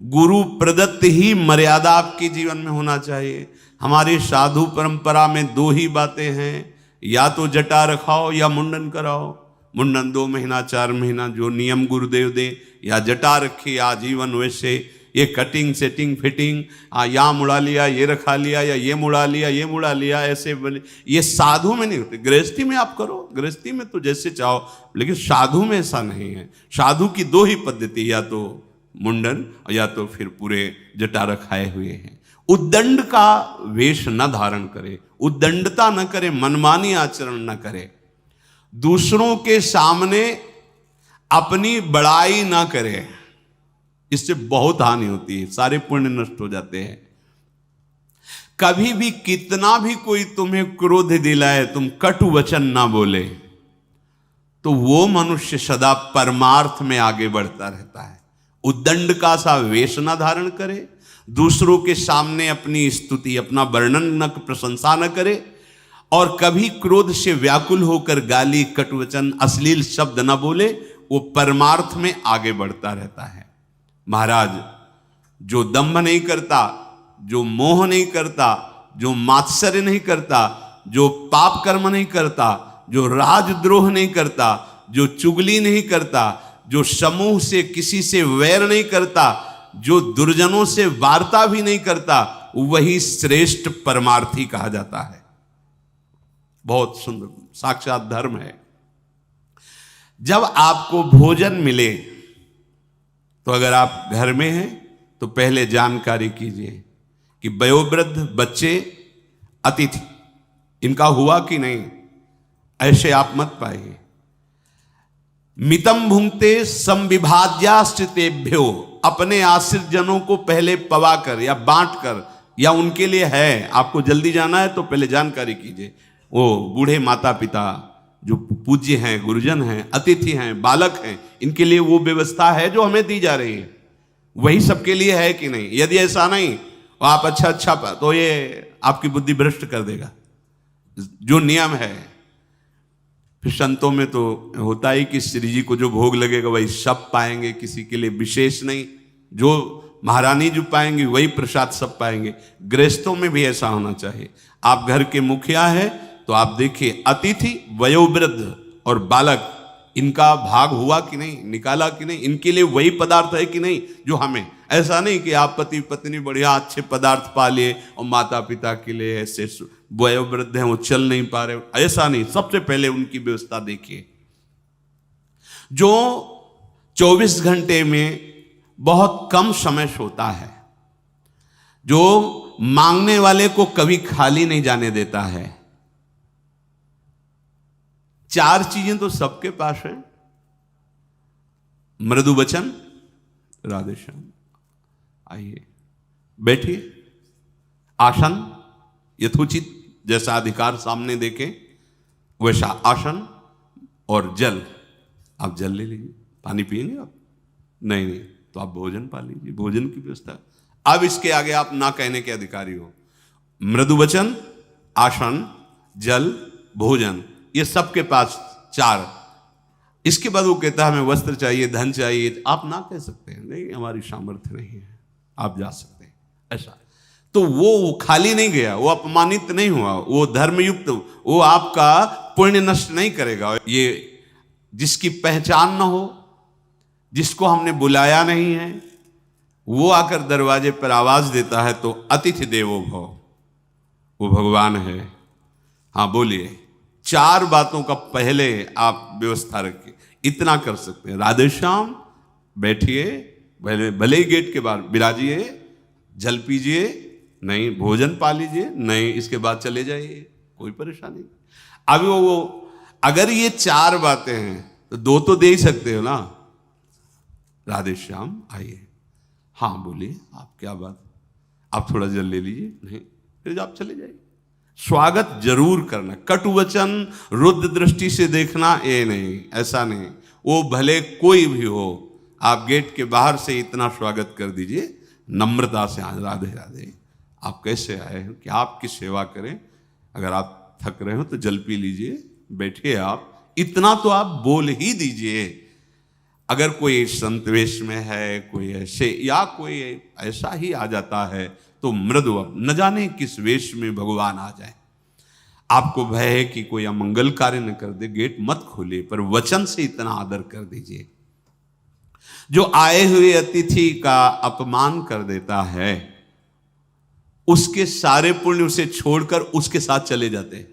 गुरु प्रदत्त ही मर्यादा आपके जीवन में होना चाहिए। हमारी साधु परंपरा में 2 ही बातें हैं, या तो जटा रखाओ या मुंडन कराओ। मुंडन 2 महीना 4 महीना जो नियम गुरुदेव दे, या जटा रखी आजीवन। वैसे ये कटिंग सेटिंग फिटिंग, यहाँ मुड़ा लिया, ये रखा लिया, या ये मुड़ा लिया, ये मुड़ा लिया, ऐसे बोले, ये साधु में नहीं होते। गृहस्थी में आप करो, गृहस्थी में तो जैसे चाहो, लेकिन साधु में ऐसा नहीं है। साधु की 2 ही पद्धति, या तो मुंडन या तो फिर पूरे जटा रखाए हुए हैं। उद्दंड का वेश न धारण करे, उद्दंडता न करे, मनमानी आचरण न करे, दूसरों के सामने अपनी बड़ाई न करे, इससे बहुत हानि होती है, सारे पुण्य नष्ट हो जाते हैं। कभी भी कितना भी कोई तुम्हें क्रोध दिलाए, तुम कटु वचन ना बोले, तो वो मनुष्य सदा परमार्थ में आगे बढ़ता रहता है। उद्दंड का सा वेश न धारण करे, दूसरों के सामने अपनी स्तुति, अपना वर्णन न, प्रशंसा न करे, और कभी क्रोध से व्याकुल होकर गाली, कटुवचन, अश्लील शब्द न बोले, वो परमार्थ में आगे बढ़ता रहता है। महाराज, जो दंभ नहीं करता, जो मोह नहीं करता, जो मात्सर्य नहीं करता, जो पाप कर्म नहीं करता, जो राजद्रोह नहीं करता, जो चुगली नहीं करता, जो समूह से किसी से वैर नहीं करता, जो दुर्जनों से वार्ता भी नहीं करता, वही श्रेष्ठ परमार्थी कहा जाता है। बहुत सुंदर साक्षात धर्म है। जब आपको भोजन मिले, तो अगर आप घर में हैं तो पहले जानकारी कीजिए कि वयोवृद्ध, बच्चे, अतिथि, इनका हुआ कि नहीं, ऐसे आप मत पाइए। मितम भुंक्ते संविभाज्याश्रितेभ्यो, अपने आश्रित जनों को पहले पवा कर या बांट कर, या उनके लिए है, आपको जल्दी जाना है तो पहले जानकारी कीजिए। वो बूढ़े माता पिता जो पूज्य हैं, गुरुजन हैं, अतिथि हैं, बालक हैं, इनके लिए वो व्यवस्था है जो हमें दी जा रही है, वही सबके लिए है कि नहीं। यदि ऐसा नहीं, आप अच्छा तो ये आपकी बुद्धि भ्रष्ट कर देगा। जो नियम है, फिर संतों में तो होता ही कि श्री जी को जो भोग लगेगा वही सब पाएंगे, किसी के लिए विशेष नहीं। जो महारानी जो पाएंगे वही प्रसाद सब पाएंगे। गृहस्थों में भी ऐसा होना चाहिए। आप घर के मुखिया हैं तो आप देखिए, अतिथि, वयोवृद्ध और बालक, इनका भाग हुआ कि नहीं, निकाला कि नहीं, इनके लिए वही पदार्थ है कि नहीं जो हमें। ऐसा नहीं कि आप पति पत्नी बढ़िया अच्छे पदार्थ पा लिए और माता पिता के लिए ऐसे वयोवृद्ध हैं, वो चल नहीं पा रहे, ऐसा नहीं। सबसे पहले उनकी व्यवस्था देखिए। जो 24 घंटे में बहुत कम समय सोता है, जो मांगने वाले को कभी खाली नहीं जाने देता है। 4 चीजें तो सबके पास है, मृदु वचन, राधे श्याम। आइए बैठिए, आसन यथोचित, जैसा अधिकार सामने देखे वैसा आसन, और जल। आप जल ले लीजिए। पानी पिएंगे आप? नहीं तो आप भोजन पा लीजिए, भोजन की व्यवस्था। अब इसके आगे आप ना कहने के अधिकारी हो। मृदु वचन, आसन, जल, भोजन, ये सबके पास 4। इसके बाद वो कहता है हमें वस्त्र चाहिए, धन चाहिए, आप ना कह सकते हैं, नहीं हमारी सामर्थ्य नहीं है, आप जा सकते हैं, ऐसा। तो वो खाली नहीं गया, वो अपमानित नहीं हुआ, वो धर्मयुक्त, वो आपका पुण्य नष्ट नहीं करेगा। ये जिसकी पहचान न हो, जिसको हमने बुलाया नहीं है, वो आकर दरवाजे पर आवाज देता है तो अतिथि देवो भव, वो भगवान है। हाँ बोलिए, 4 बातों का पहले आप व्यवस्था रखिए, इतना कर सकते हैं। राधे श्याम, बैठिए, भले ही गेट के बाहर विराजिए, जल पीजिए, नहीं भोजन पा लीजिए, नहीं इसके बाद चले जाइए, कोई परेशानी। अभी वो अगर ये 4 बातें हैं तो 2 तो दे ही सकते हो ना। राधे श्याम, आइए। हाँ बोलिए, आप क्या बात, आप थोड़ा जल ले लीजिए, नहीं फिर आप चले जाइए। स्वागत जरूर करना, कटु वचन, रुद्र दृष्टि से देखना, ये नहीं, ऐसा नहीं। वो भले कोई भी हो, आप गेट के बाहर से इतना स्वागत कर दीजिए नम्रता से, हाँ राधे राधे, आप कैसे आए हैं, कि आपकी सेवा करें। अगर आप थक रहे हो तो जल पी लीजिए, बैठिए आप, इतना तो आप बोल ही दीजिए। अगर कोई संत वेश में है, कोई ऐसे या कोई ऐसा ही आ जाता है तो मृदु, न जाने किस वेश में भगवान आ जाए। आपको भय है कि कोई अमंगल कार्य न कर दे, गेट मत खोलिए, पर वचन से इतना आदर कर दीजिए। जो आए हुए अतिथि का अपमान कर देता है, उसके सारे पुण्य उसे छोड़कर उसके साथ चले जाते हैं।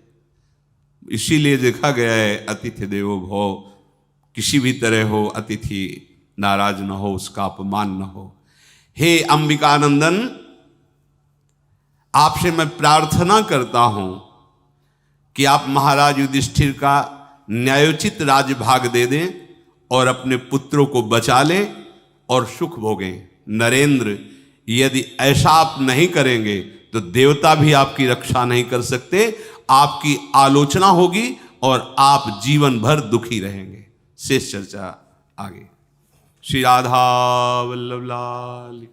इसीलिए देखा गया है, अतिथि देवो भव, किसी भी तरह हो अतिथि नाराज न हो, उसका अपमान न हो। हे अंबिकानंदन, आपसे मैं प्रार्थना करता हूं कि आप महाराज युधिष्ठिर का न्यायोचित राजभाग दे दें और अपने पुत्रों को बचा लें और सुख भोगें। नरेंद्र, यदि ऐसा आप नहीं करेंगे तो देवता भी आपकी रक्षा नहीं कर सकते, आपकी आलोचना होगी और आप जीवन भर दुखी रहेंगे। शेष चर्चा आगे। श्री राधा वल्लभ लाल।